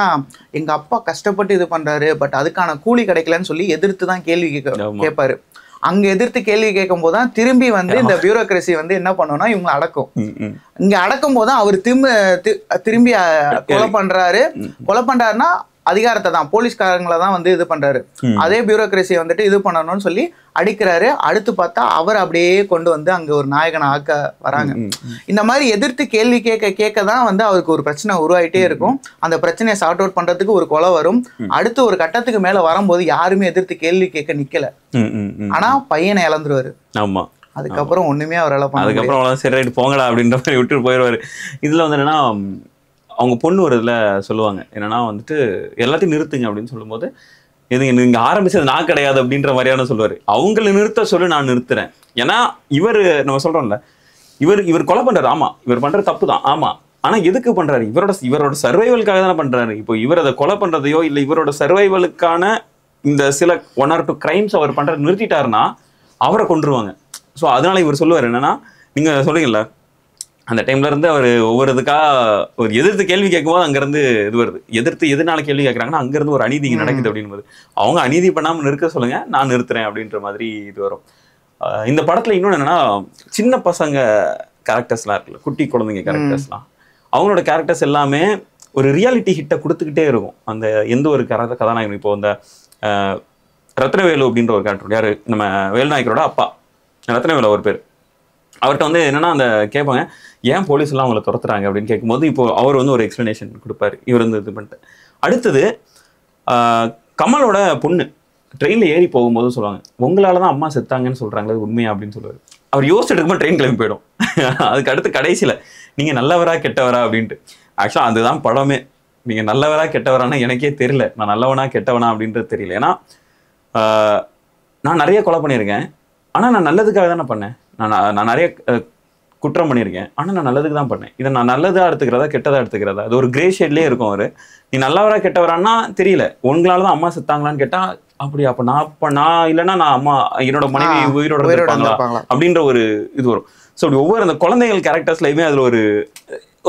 எங்க அப்பா கஷ்டப்பட்டு இது பண்றாரு, பட் அதுக்கான கூலி கிடைக்கலன்னு சொல்லி எதிர்த்து தான் கேள்வி கேட்பாரு. அங்க எதிர்த்து கேள்வி கேட்கும் போதுதான் திரும்பி வந்து இந்த பியூரோக்ரசி வந்து என்ன பண்ணும்னா இவங்களை அடக்கும். இங்க அடக்கும் போதுதான் அவர் திரும்பி கொலை பண்றாருன்னா அதிகாரத்தை தான், போலீஸ்காரங்களை தான் வந்து இது பண்றாரு. அதே பியூரோக்ரஸியை வந்துட்டு இது பண்ணணும்னு சொல்லி அடிக்கிறாரு. அடுத்து பார்த்தா அவர் அப்படியே கொண்டு வந்து அங்க ஒரு நாயகனை ஆக்க வராங்க. இந்த மாதிரி எதிர்த்து கேள்வி கேட்க தான் வந்து அவருக்கு ஒரு பிரச்சனை உருவாயிட்டே இருக்கும். அந்த பிரச்சனையை சார்ட் அவுட் பண்றதுக்கு ஒரு கொலை வரும். அடுத்து ஒரு கட்டத்துக்கு மேல வரும்போது யாருமே எதிர்த்து கேள்வி கேட்க நிக்கல. ஆனா பையனை இழந்துருவாரு. ஆமா, அதுக்கப்புறம் ஒண்ணுமே அவரால் பண்ண, அதுக்கப்புறம் சரி ரைட்டு போங்கடா அப்படின்ற மாதிரி விட்டுட்டு போயிடுவாரு. இதுல வந்து என்னன்னா, அவங்க பொண்ணு ஒரு இதில் சொல்லுவாங்க என்னன்னா வந்துட்டு எல்லாத்தையும் நிறுத்துங்க அப்படின்னு சொல்லும்போது, இது இங்கே ஆரம்பிச்சது நான் கிடையாது அப்படின்ற மாதிரியான சொல்லுவார். அவங்களை நிறுத்த சொல்லி நான் நிறுத்துறேன். ஏன்னா இவர் நம்ம சொல்கிறோம்ல, இவர் கொலை பண்ணுறாரு. ஆமாம், இவர் பண்ணுற தப்பு தான். ஆமாம், ஆனால் எதுக்கு பண்ணுறாரு? இவரோட சர்வைவலுக்காக தானே பண்ணுறாரு. இப்போ இவர் அதை கொலை பண்ணுறதையோ இல்லை இவரோட சர்வைவலுக்கான இந்த சில 1 or 2 crimes அவர் பண்ணுறது நிறுத்திட்டாருன்னா அவரை கொண்டுருவாங்க. ஸோ அதனால இவர் சொல்லுவார் என்னன்னா, நீங்கள் சொல்லுங்கல்ல அந்த டைம்ல இருந்து அவர் ஒவ்வொரு இதுக்கா ஒரு எதிர்த்து கேள்வி கேட்கும்போது அங்கேருந்து இது வருது. எதிர்த்து எதனால கேள்வி கேட்குறாங்கன்னா அங்கேருந்து ஒரு அநீதி நடக்குது அப்படின்போது அவங்க அநீதி பண்ணாமல் நிறுத்த சொல்லுங்க, நான் நிறுத்துறேன் அப்படின்ற மாதிரி இது வரும். இந்த படத்துல இன்னொன்று என்னன்னா, சின்ன பசங்க கேரக்டர்ஸ்லாம் இருக்குல்ல, குட்டி குழந்தைங்க கேரக்டர்ஸ்லாம், அவங்களோட கேரக்டர்ஸ் எல்லாமே ஒரு ரியாலிட்டி ஹிட்டை கொடுத்துக்கிட்டே இருக்கும். அந்த எந்த ஒரு கதாநாயகன், இப்போ இந்த ரத்னவேலு அப்படின்ற ஒரு கேரக்டர், யாரு நம்ம வேலுநாயக்கரோட அப்பா ரத்னவேலு ஒரு பேர். அவர்கிட்ட வந்து என்னன்னா அந்த கேட்பாங்க, ஏன் போலீஸ்லாம் அவங்களை துரத்துறாங்க அப்படின்னு கேட்கும்போது இப்போ அவர் வந்து ஒரு எக்ஸ்பிளனேஷன் கொடுப்பாரு, இவர் வந்து இது பண்ணிட்டு. அடுத்தது கமலோட பொண்ணு ட்ரெயினில் ஏறி போகும்போது சொல்லுவாங்க, உங்களால தான் அம்மா செத்தாங்கன்னு சொல்கிறாங்களே உண்மையா அப்படின்னு சொல்லுவார். அவர் யோசிச்சுட்டு இருக்கும்போது ட்ரெயின் கிளம்பி போயிடும். அதுக்கு அடுத்து கடைசியில் நீங்கள் நல்லவரா கெட்டவரா அப்படின்ட்டு. ஆக்சுவலாக அதுதான் படமே. நீங்கள் நல்லவரா கெட்டவரானா எனக்கே தெரியல, நான் நல்லவனா கெட்டவனா அப்படின்றது தெரியல. ஏன்னா நான் நிறைய கொலை பண்ணியிருக்கேன், ஆனால் நான் நல்லதுக்காக தானே பண்ணேன். நான் நிறைய குற்றம் பண்ணியிருக்கேன், ஆனால் நான் நல்லதுக்கு தான் பண்ணேன். இதை நான் நல்லதாக எடுத்துக்கிறதா கெட்டதாக எடுத்துக்கிறதா, அது ஒரு கிரே ஷேட்லேயே இருக்கும். அவர் நீ நல்லவரா கெட்டவரான்னா தெரியல, உங்களால தான் அம்மா செத்தாங்களான்னு கேட்டால் அப்படி, அப்போ நான் இல்லைன்னா நான் அம்மா என்னோட மனைவி உயிரோட இருப்பாங்களா அப்படின்ற ஒரு இது வரும். ஸோ அப்படி ஒவ்வொரு அந்த குழந்தைகள் கேரக்டர்ஸ்லையுமே அதில் ஒரு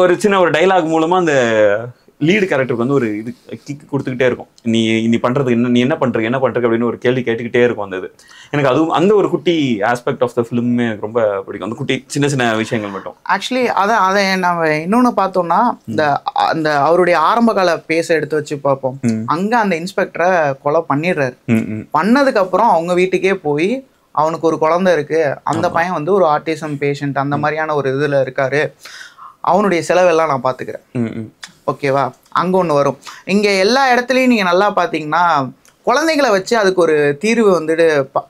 ஒரு சின்ன ஒரு டைலாக் மூலமா அந்த லீடு கேரக்டருக்கு வந்து ஒரு இது கிக் கொடுத்துக்கிட்டே இருக்கும். நீ பண்றது என்ன, நீ என்ன பண்றீங்க அப்படின்னு ஒரு கேள்வி கேட்டுக்கிட்டே இருக்கும். அந்த இது எனக்கு அதுவும் அந்த ஒரு குட்டி ஆஸ்பெக்ட் ஆஃப் த ஃபிலிமே எனக்கு ரொம்ப பிடிக்கும். அந்த குட்டி சின்ன சின்ன விஷயங்கள் மட்டும். ஆக்சுவலி அதை நம்ம இன்னொன்னு பார்த்தோம்னா அந்த அவருடைய ஆரம்ப கால பேச எடுத்து வச்சு பார்ப்போம். அங்க அந்த இன்ஸ்பெக்டரை கொலை பண்ணிடுறாரு. பண்ணதுக்கு அப்புறம் அவங்க வீட்டுக்கே போய் அவனுக்கு ஒரு குழந்தை இருக்கு, அந்த பையன் வந்து ஒரு ஆட்டிசம் பேஷண்ட் அந்த மாதிரியான ஒரு இதுல இருக்காரு, அவனுடைய செலவெல்லாம் நான் பார்த்துக்கிறேன், ஓகேவா? அங்கே ஒன்று வரும். இங்கே எல்லா இடத்துலையும் நீங்கள் நல்லா பார்த்தீங்கன்னா குழந்தைகளை வச்சு அதுக்கு ஒரு தீர்வு வந்துட்டு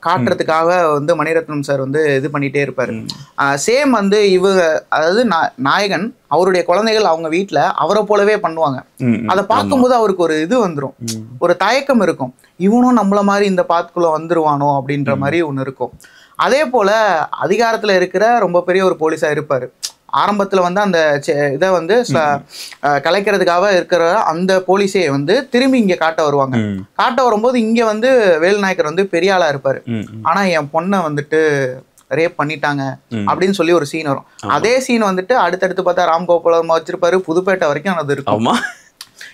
காட்டுறதுக்காக வந்து மணிரத்னம் சார் வந்து இது பண்ணிகிட்டே இருப்பார். சேம் வந்து அதாவது நாயகன் அவருடைய குழந்தைகள் அவங்க வீட்டில் அவரை போலவே பண்ணுவாங்க. அதை பார்க்கும்போது அவருக்கு ஒரு இது வந்துடும், ஒரு தயக்கம் இருக்கும், இவனும் நம்மள மாதிரி இந்த பாத்துக்குள்ளே வந்துருவானோ அப்படின்ற மாதிரி ஒன்று இருக்கும். அதே போல் அதிகாரத்தில் இருக்கிற ரொம்ப பெரிய ஒரு போலீஸாக இருப்பார். ஆரம்பத்தில் வந்து அந்த இதை வந்து கலைக்கிறதுக்காக இருக்கிற அந்த போலீஸே வந்து திரும்பி இங்கே காட்ட வருவாங்க. காட்ட வரும்போது இங்கே வந்து வேலுநாயக்கர் வந்து பெரிய ஆளாக இருப்பார். ஆனால் என் பொண்ணை வந்துட்டு ரேப் பண்ணிட்டாங்க அப்படின்னு சொல்லி ஒரு சீன் வரும். அதே சீன் வந்துட்டு அடுத்தடுத்து பார்த்தா ராம்கோபால் வச்சிருப்பாரு, புதுப்பேட்டை வரைக்கும் அது இருக்கும்.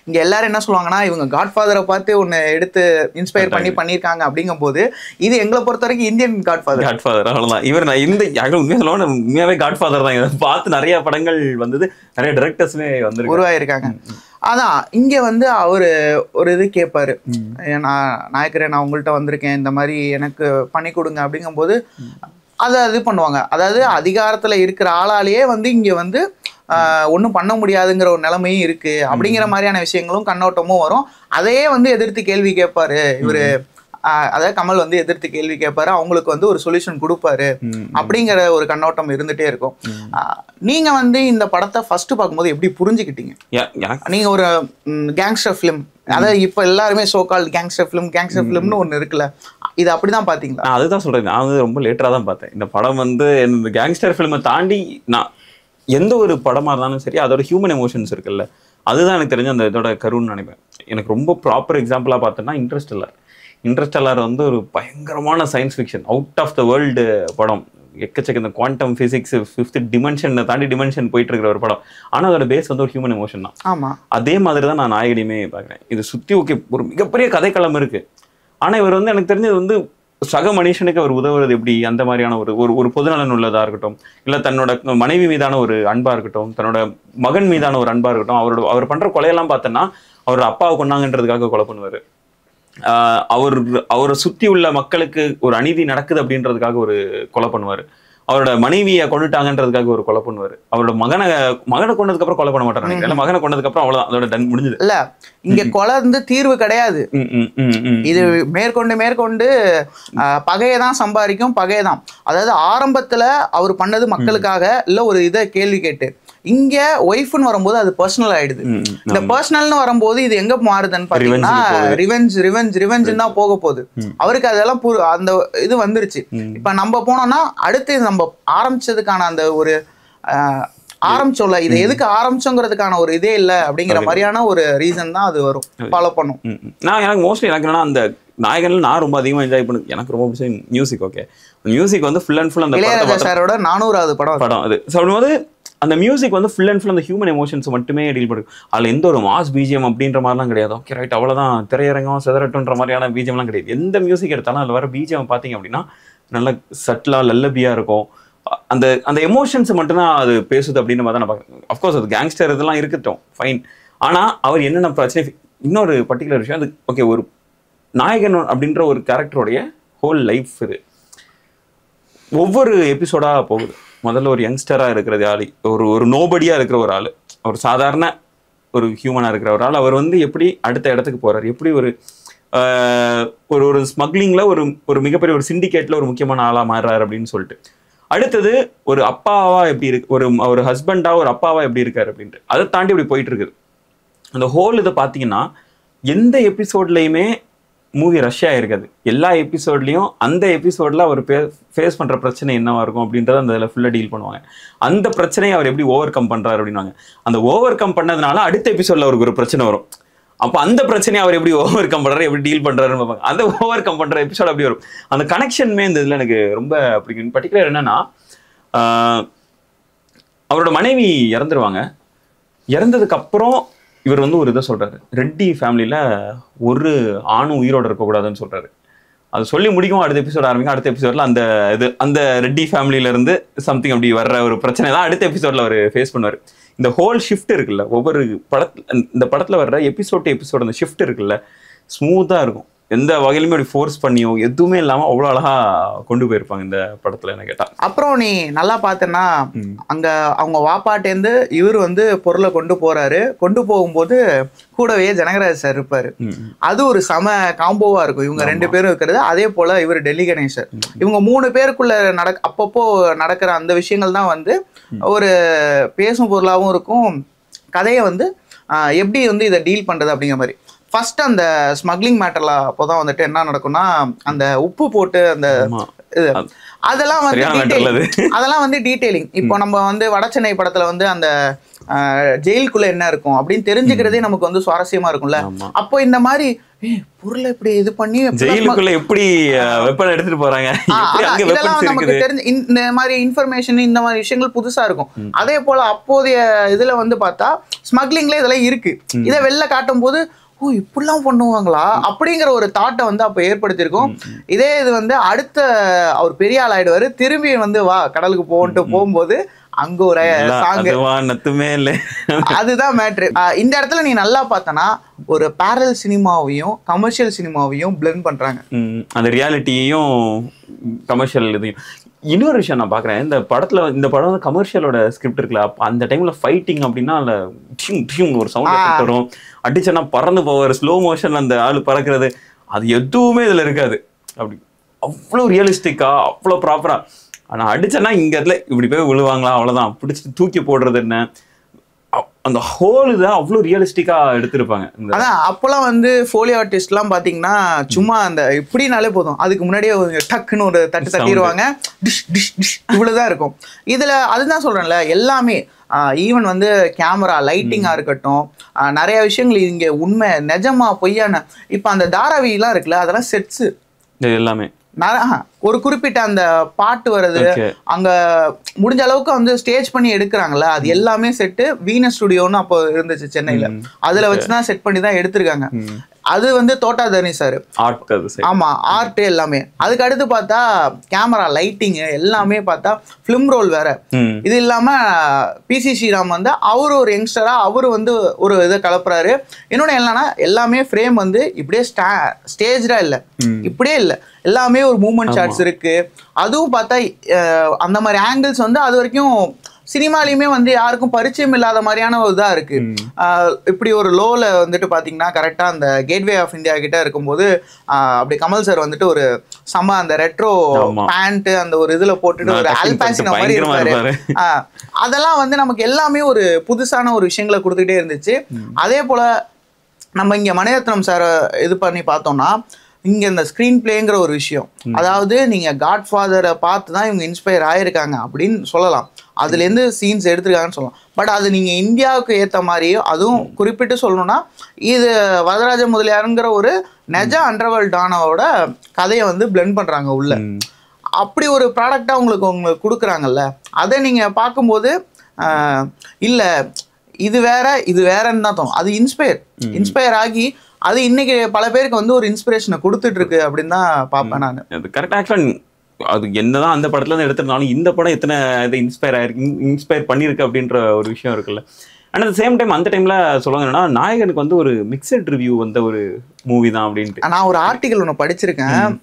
இங்க எல்லாரும் என்ன சொல்லுவாங்கன்னா இவங்க காட்ஃபாதரை பார்த்து ஒன்னு எடுத்து இன்ஸ்பயர் பண்ணியிருக்காங்க. அப்படிங்கும் போது இது எங்களை பொறுத்த வரைக்கும் இந்தியன் காட்ஃபாதர் அவ்வளவுதான். இவர் நான் இந்த உண்மையா சொல்லுவாங்க, உண்மையாவே காட்ஃபாதர் தான். இதை பார்த்து நிறைய படங்கள் வந்தது, நிறைய டைரக்டர்ஸுமே வந்து உருவாயிருக்காங்க. அதான் இங்க வந்து அவரு ஒரு இது கேட்பாரு, நாயக்கரே நான் உங்கள்கிட்ட வந்திருக்கேன், இந்த மாதிரி எனக்கு பண்ணி கொடுங்க அப்படிங்கும் போது அதை இது பண்ணுவாங்க. அதாவது அதிகாரத்துல இருக்கிற ஆளாலேயே வந்து இங்க வந்து ஒன்றும் பண்ண முடியாதுங்கிற ஒரு நிலைமையும் இருக்கு அப்படிங்கிற மாதிரியான விஷயங்களும் கண்ணோட்டமும் வரும். அதையே வந்து எதிர்த்து கேள்வி கேட்பாரு இவரு, அதாவது கமல் வந்து எதிர்த்து கேள்வி கேட்பாரு, அவங்களுக்கு வந்து ஒரு சொல்யூஷன் கொடுப்பாரு அப்படிங்கிற ஒரு கண்ணோட்டம் இருந்துட்டே இருக்கும். நீங்க வந்து இந்த படத்தை ஃபர்ஸ்ட் பார்க்கும்போது எப்படி புரிஞ்சுக்கிட்டீங்க? நீங்க ஒரு கேங்ஸ்டர் ஃபிலிம், அதாவது இப்ப எல்லாருமே சோகால்ட் கேங்ஸ்டர் ஃபிலிம்னு ஒண்ணு இருக்குல்ல, இது அப்படிதான் பாத்தீங்களா? அதுதான் சொல்றேன், நான் வந்து ரொம்ப லேட்டரா தான் பார்த்தேன் இந்த படம். வந்து இந்த கேங்ஸ்டர் ஃபிலிமை தாண்டி நான் எந்த ஒரு படமா இருந்தாலும் சரி அதோட ஹியூமன் எமோஷன்ஸ் இருக்குல்ல, அதுதான் எனக்கு தெரிஞ்ச அந்த இதோட கருன்னு நினைப்பேன். எனக்கு ரொம்ப ப்ராப்பர் எக்ஸாம்பிளா பார்த்தேன்னா இன்டர்ஸ்டெல்லார் வந்து ஒரு பயங்கரமான science fiction, out of the world படம். எக்கச்சக்க இந்த குவாண்டம் ஃபிசிக்ஸ், 5th டிமென்ஷனை தாண்டி டிமென்ஷன் போயிட்டு இருக்கிற ஒரு படம். ஆனால் அதோட பேஸ் வந்து ஒரு ஹியூமன் எமோஷன் தான். ஆமா, அதே மாதிரி தான் நான் நாயகனையுமே பார்க்குறேன். இது சுற்றி ஓகே ஒரு மிகப்பெரிய கதைக்களம் இருக்கு, ஆனால் இவர் வந்து எனக்கு தெரிஞ்சது வந்து சக மனுஷனுக்கு அவர் உதவுறது எப்படி, அந்த மாதிரியான ஒரு பொதுநலன் உள்ளதா இருக்கட்டும், இல்லை தன்னோட மனைவி மீதான ஒரு அன்பா இருக்கட்டும், தன்னோட மகன் மீதான ஒரு அன்பா இருக்கட்டும், அவர் பண்ற கொலையெல்லாம் பார்த்தோன்னா அவர் அப்பாவை கொண்டாங்கன்றதுக்காக கொலை பண்ணுவார். அவரை சுத்தி உள்ள மக்களுக்கு ஒரு அநீதி நடக்குது அப்படின்றதுக்காக ஒரு கொலை பண்ணுவார். அவரோட மனைவியை கொண்டுட்டாங்கன்றதுக்காக ஒரு கொலை பண்ணுவாரு. அவரோட மகனை கொண்டதுக்கு அப்புறம் கொலை பண்ண மாட்டாரு நினைக்கிறேன். மகனை கொண்டதுக்கு அப்புறம் அவ்வளவுதான், அதோட டன் முடிஞ்சது. இல்ல இங்க கொலை வந்து தீர்வு கிடையாது, இது மேற்கொண்டு பகையதான் சம்பாதிக்கும், பகையதான். அதாவது ஆரம்பத்துல அவர் பண்ணது மக்களுக்காக இல்ல ஒரு இதை கேள்வி கேட்டு, இங்க ஒய்ஃப்னு வரும்போது அது பர்சனல் ஆயிடுது. இந்த பர்சனல்னு வரும்போது இது எங்க மாறுதுன்னு பாத்தீங்கன்னா ரிவெஞ்ச் தான் போக போகுது. அவருக்கு அதெல்லாம் அந்த இது வந்துருச்சு. இப்ப நம்ம போனோம்னா அடுத்து நம்ம ஆரம்பிச்சதுக்கான அந்த ஒரு ஆரம்பிச்சோம்ல, இது எதுக்கு ஆரம்பிச்சோங்கிறதுக்கான ஒரு இதே இல்லை அப்படிங்கிற மாதிரியான ஒரு ரீசன் தான் அது வரும், ஃபாலோ பண்ணும். எனக்கு மோஸ்ட்லி எனக்கு என்னன்னா அந்த நாயகன்ல நான் ரொம்ப அதிகமாக என்ஜாய் பண்ணு, எனக்கு ரொம்ப பிடிச்ச மியூசிக். ஓகே, மியூசிக் வந்து ஃபுல் அண்ட் ஃபுல் அந்த இளையராஜா சாரோட 400வது படம் அது சொல்லும்போது அந்த மியூசிக் வந்து ஃபுல் அண்ட் ஃபுல் அந்த ஹியூமன் எமோஷன்ஸ் மட்டுமே டீல் பண்ணும். அதில் எந்த ஒரு மாஸ் பிஜிஎம் அப்படின்ற மாதிரிலாம் கிடையாது. ஓகே ரைட், அவ்வளோதான் திரையரங்கம் செதறட்டுன்ற மாதிரியான பிஜிஎம்லாம் கிடையாது. எந்த மியூசிக் எடுத்தாலும் அதில் வர பிஜிஎம் பார்த்தீங்க அப்படின்னா நல்ல சட்டிலாக லல்லபியாக இருக்கும். அந்த அந்த எமோஷன்ஸ் மட்டும்தான் அது பேசுது அப்படின்னு மாதிரி தான் நான் பார்க்குறேன். அஃப்கோர்ஸ் அது கேங்ஸ்டர் இதெல்லாம் இருக்கட்டும், ஃபைன். ஆனால் அவர் என்னென்ன பிரச்சனை, இன்னொரு பர்டிகுலர் விஷயம் அது. ஓகே, ஒரு நாயகன் அப்படின்ற ஒரு கேரக்டருடைய ஹோல் லைஃப் இது ஒவ்வொரு எபிசோடாக போகுது. முதல்ல ஒரு யங்ஸ்டராக இருக்கிறது ஆள், ஒரு நோபடியாக இருக்கிற ஒரு ஆள், ஒரு சாதாரண ஒரு ஹியூமனாக இருக்கிற ஒரு ஆள். அவர் வந்து எப்படி அடுத்த இடத்துக்கு போகிறார், எப்படி ஒரு ஸ்மக்லிங்கில் ஒரு மிகப்பெரிய ஒரு சிண்டிகேட்டில் ஒரு முக்கியமான ஆளாக மாறுறாரு அப்படின்னு சொல்லிட்டு. அடுத்தது ஒரு அப்பாவா எப்படி இருக்கு, ஒரு ஹஸ்பண்டா ஒரு அப்பாவா எப்படி இருக்காரு அப்படின்ட்டு அதை தாண்டி இப்படி போயிட்டு இருக்குது. அந்த ஹோல் இதை பார்த்தீங்கன்னா எந்த எபிசோட்லையுமே மூவி ரஷ்யா இருக்காது. எல்லா எபிசோட்லையும் அந்த எபிசோட்ல அவர் ஃபேஸ் பண்ற பிரச்சனை என்னவா இருக்கும் அப்படின்றத அந்த இதில் ஃபுல்லாக டீல் பண்ணுவாங்க. அந்த பிரச்சனையை அவர் எப்படி ஓவர் கம் பண்றாரு அப்படின்வாங்க. அந்த ஓவர் கம் பண்ணதுனால அடுத்த எபிசோட்ல அவருக்கு ஒரு பிரச்சனை வரும். அப்போ அந்த பிரச்சனையை அவர் எப்படி ஓவர் கம் பண்றாரு, எப்படி டீல் பண்றாருன்னு பார்ப்பாங்க. அந்த ஓவர் கம் பண்ற எபிசோட் அப்படி வரும். அந்த கனெக்ஷனுமே இந்த இதில் எனக்கு ரொம்ப பிடிக்கும். பர்டிகுலர் என்னன்னா அவரோட மனைவி இறந்துருவாங்க. இறந்ததுக்கு அப்புறம் இவர் வந்து ஒரு இதை சொல்றாரு, ரெட்டி ஃபேமிலியில ஒரு ஆணும் உயிரோட இருக்கக்கூடாதுன்னு சொல்றாரு. அது சொல்லி முடிக்கும், அடுத்த எபிசோட் ஆரம்பிக்கும். அடுத்த எபிசோட்ல அந்த ரெட்டி ஃபேமிலியில இருந்து சம்திங் அப்படி வர்ற ஒரு பிரச்சனை தான் அடுத்த எபிசோட்ல அவர் ஃபேஸ் பண்ணுவார். இந்த ஹோல் ஷிஃப்ட் இருக்குல்ல, ஒவ்வொரு இந்த படத்துல வர்ற எபிசோட் அந்த ஷிஃப்ட் இருக்குல்ல, ஸ்மூத்தா இருக்கும். எந்த வகையிலுமே அப்படி ஃபோர்ஸ் பண்ணியோ எதுவுமே இல்லாம அவ்வளோ அழகா கொண்டு போயிருப்பாங்க இந்த படத்துல என்ன கேட்டா. அப்புறம் நீ நல்லா பார்த்தேன்னா அங்க அவங்க வாப்பாட்டேந்து இவர் வந்து பொருளை கொண்டு போறாரு. கொண்டு போகும்போது கூடவே ஜனகராஜ் சார் இருப்பாரு. அது ஒரு சம காம்போவா இருக்கும் இவங்க 2 பேரும் இருக்கிறது. அதே போல இவர் டெல்லி கணேசர். இவங்க 3 பேருக்குள்ள அப்பப்போ நடக்கிற அந்த விஷயங்கள் தான் வந்து ஒரு பேசும் பொருளாகவும் இருக்கும். கதையை வந்து எப்படி வந்து இதை டீல் பண்றது அப்படிங்கிற மாதிரி. ஃபர்ஸ்ட் அந்த ஸ்மக்லிங் மேட்டர்ல அப்போதான் வந்துட்டு என்ன நடக்கும்னா, அந்த உப்பு போட்டு அந்த இது அதெல்லாம் வந்து டீட்டெயிலிங். இப்போ நம்ம வந்து வடசென்னை படத்துல வந்து அந்த ஜெயிலுக்குள்ள என்ன இருக்கும் அப்படின்னு தெரிஞ்சுக்கிறதே நமக்கு வந்து சுவாரஸ்யமா இருக்கும்ல. அப்போ இந்த மாதிரி பொருளை இப்படி இது பண்ணி ஜெயிலுக்குள்ள எப்படி வெப்பன் எடுத்துட்டு போறாங்க, இதெல்லாம் நமக்கு தெரிஞ்சு இந்த மாதிரி இன்ஃபர்மேஷன் இந்த மாதிரி விஷயங்கள் புதுசா இருக்கும். அதே போல அப்போதைய இதுல வந்து பார்த்தா ஸ்மக்லிங்ல இதெல்லாம் இருக்கு. இதை வெளில காட்டும் போது ஓ இப்படிலாம் பண்ணுவாங்களா அப்படிங்கிற ஒரு தாட்டை வந்து அப்போ ஏற்படுத்தியிருக்கோம். இதே இது வந்து அடுத்த அவர் பெரிய ஆள் ஆயிடுவாரு. திரும்பி வந்து வா கடலுக்கு போகும்போது அங்க ஒரு சாங்கு அதுதான் மேட்ரு. இந்த இடத்துல நீ நல்லா பார்த்தனா ஒரு பேரல் சினிமாவையும் கமர்ஷியல் சினிமாவையும் பிளெண்ட் பண்றாங்க. அந்த ரியாலிட்டியையும் கமர்ஷியல் இதையும். இன்னொரு விஷயம் நான் பாக்குறேன், இந்த படம் வந்து கமர்ஷியலோட ஸ்கிரிப்ட் இருக்குல்ல, அந்த டைம்ல ஃபைட்டிங் அப்படின்னா அதுல ஒரு சவுண்ட் வரும், அடிச்சனா பறந்து போவார், ஸ்லோ மோஷன் அந்த ஆளு பறக்கிறது, அது எதுவுமே இதுல இருக்காது. அப்படி அவ்வளோ ரியலிஸ்டிக்கா அவ்வளோ ப்ராப்பரா. ஆனா அடிச்சனா இங்க இடத்துல இப்படி போய் விழுவாங்களா, அவ்வளவுதான், பிடிச்சிட்டு தூக்கி போடுறது என்ன, அந்த ஹோல் இதை அவ்வளோ ரியலிஸ்டிக்கா எடுத்திருப்பாங்க. அதான் அப்போலாம் வந்து ஃபோலி ஆர்டிஸ்ட்லாம் பார்த்தீங்கன்னா சும்மா அந்த இப்படினாலே போதும், அதுக்கு முன்னாடியே டக்குன்னு ஒரு தட்டு தட்டிடுவாங்க, டிஷ் டிஷ் டிஷ் இவ்வளோதான் இருக்கும். இதில் அதுதான் சொல்கிறேன்ல, எல்லாமே ஈவன் வந்து கேமரா லைட்டிங்காக இருக்கட்டும், நிறைய விஷயங்கள் இங்கே உண்மை நிஜமா பொய்யான. இப்போ அந்த தாராவிலாம் இருக்குல்ல, அதெல்லாம் செட்ஸு எல்லாமே ஒரு குறிப்பிட்ட அந்த பாட்டு வருது அங்க முடிஞ்ச அளவுக்கு வந்து ஸ்டேஜ் பண்ணி எடுக்கிறாங்கல்ல, அது எல்லாமே செட்டு. வீனஸ் ஸ்டுடியோன்னு அப்போ இருந்துச்சு சென்னையில, அதுல வச்சுதான் செட் பண்ணி தான் எடுத்திருக்காங்க. அது வந்து தோட்டாதர்ணி சார் ஆமா ஆர்ட் எல்லாமே. அதுக்கு அடுத்து பார்த்தா கேமரா லைட்டிங் எல்லாமே பார்த்தா ஃபிலிம் ரோல் வேற. இது இல்லாம பிசி ஸ்ரீராம் வந்து அவரு ஒரு யங்ஸ்டரா அவரு வந்து ஒரு இதை கலப்புறாரு. இன்னொன்னு என்னன்னா எல்லாமே ஃப்ரேம் வந்து இப்படியே ஸ்டேஜா இல்ல, இப்படியே இல்ல, எல்லாமே ஒரு மூமெண்ட் ஷாட்ஸ் இருக்கு. அதுவும் பார்த்தா அந்த மாதிரி ஆங்கிள்ஸ் வந்து அது வரைக்கும் சினிமாலையுமே வந்து யாருக்கும் பரிச்சயம் இல்லாத மாதிரியான ஒரு இதாக இருக்கு. இப்படி ஒரு லோவில் வந்துட்டு பார்த்தீங்கன்னா கரெக்டாக அந்த கேட்வே ஆஃப் இந்தியா கிட்ட இருக்கும்போது அப்படி கமல் சார் வந்துட்டு ஒரு செம்ம அந்த ரெட்ரோ பேண்ட் அந்த ஒரு இதில் போட்டுட்டு ஒரு அல்பாசினோ மாதிரி இருப்பாரு. அதெல்லாம் வந்து நமக்கு எல்லாமே ஒரு புதுசான ஒரு விஷயங்களை கொடுத்துக்கிட்டே இருந்துச்சு. அதே போல் நம்ம இங்கே மணிரத்னம் சார் இது பண்ணி பார்த்தோம்னா இங்கே இந்த ஸ்க்ரீன் பிளேங்கிற ஒரு விஷயம், அதாவது நீங்கள் காட்ஃபாதரை பார்த்து தான் இவங்க இன்ஸ்பயர் ஆகிருக்காங்க அப்படின்னு சொல்லலாம். அதுலேருந்து சீன்ஸ் எடுத்துருக்காங்கன்னு சொல்லலாம். பட் அது நீங்கள் இந்தியாவுக்கு ஏற்ற மாதிரியும் அதுவும் குறிப்பிட்டு சொல்லணும்னா இது வரதராஜ முதலியாருங்கிற ஒரு நெஜ அண்டர்வேர்ல்ட் டானோட கதையை வந்து பிளெண்ட் பண்ணுறாங்க உள்ள. அப்படி ஒரு ப்ராடக்டாக உங்களுக்கு கொடுக்குறாங்கல்ல, அதை நீங்கள் பார்க்கும்போது இல்லை இது வேறன்னு தான் தோணும். அது இன்ஸ்பயர் ஆகி அது இன்னைக்கு பல பேருக்கு வந்து ஒரு இன்ஸ்பிரேஷனை கொடுத்துட்டு இருக்கு அப்படின்னு தான் பார்ப்பேன் நான். அது கரெக்டாக ஆக்சுவலாக அது என்னதான் அந்த படத்துல இருந்து எடுத்திருந்தாலும் இந்த படம் எத்தனை இது இன்ஸ்பயர் பண்ணியிருக்கு அப்படின்ற ஒரு விஷயம் இருக்குல்ல. அண்ட் அட் சேம் டைம் அந்த டைம்ல சொல்லுவாங்கன்னா நாயகனுக்கு வந்து ஒரு மிக்சட் ரிவ்யூ வந்த ஒரு மூவி தான் அப்படின்ட்டு. நான் ஒரு ஆர்டிகல் ஒன்று படிச்சிருக்கேன்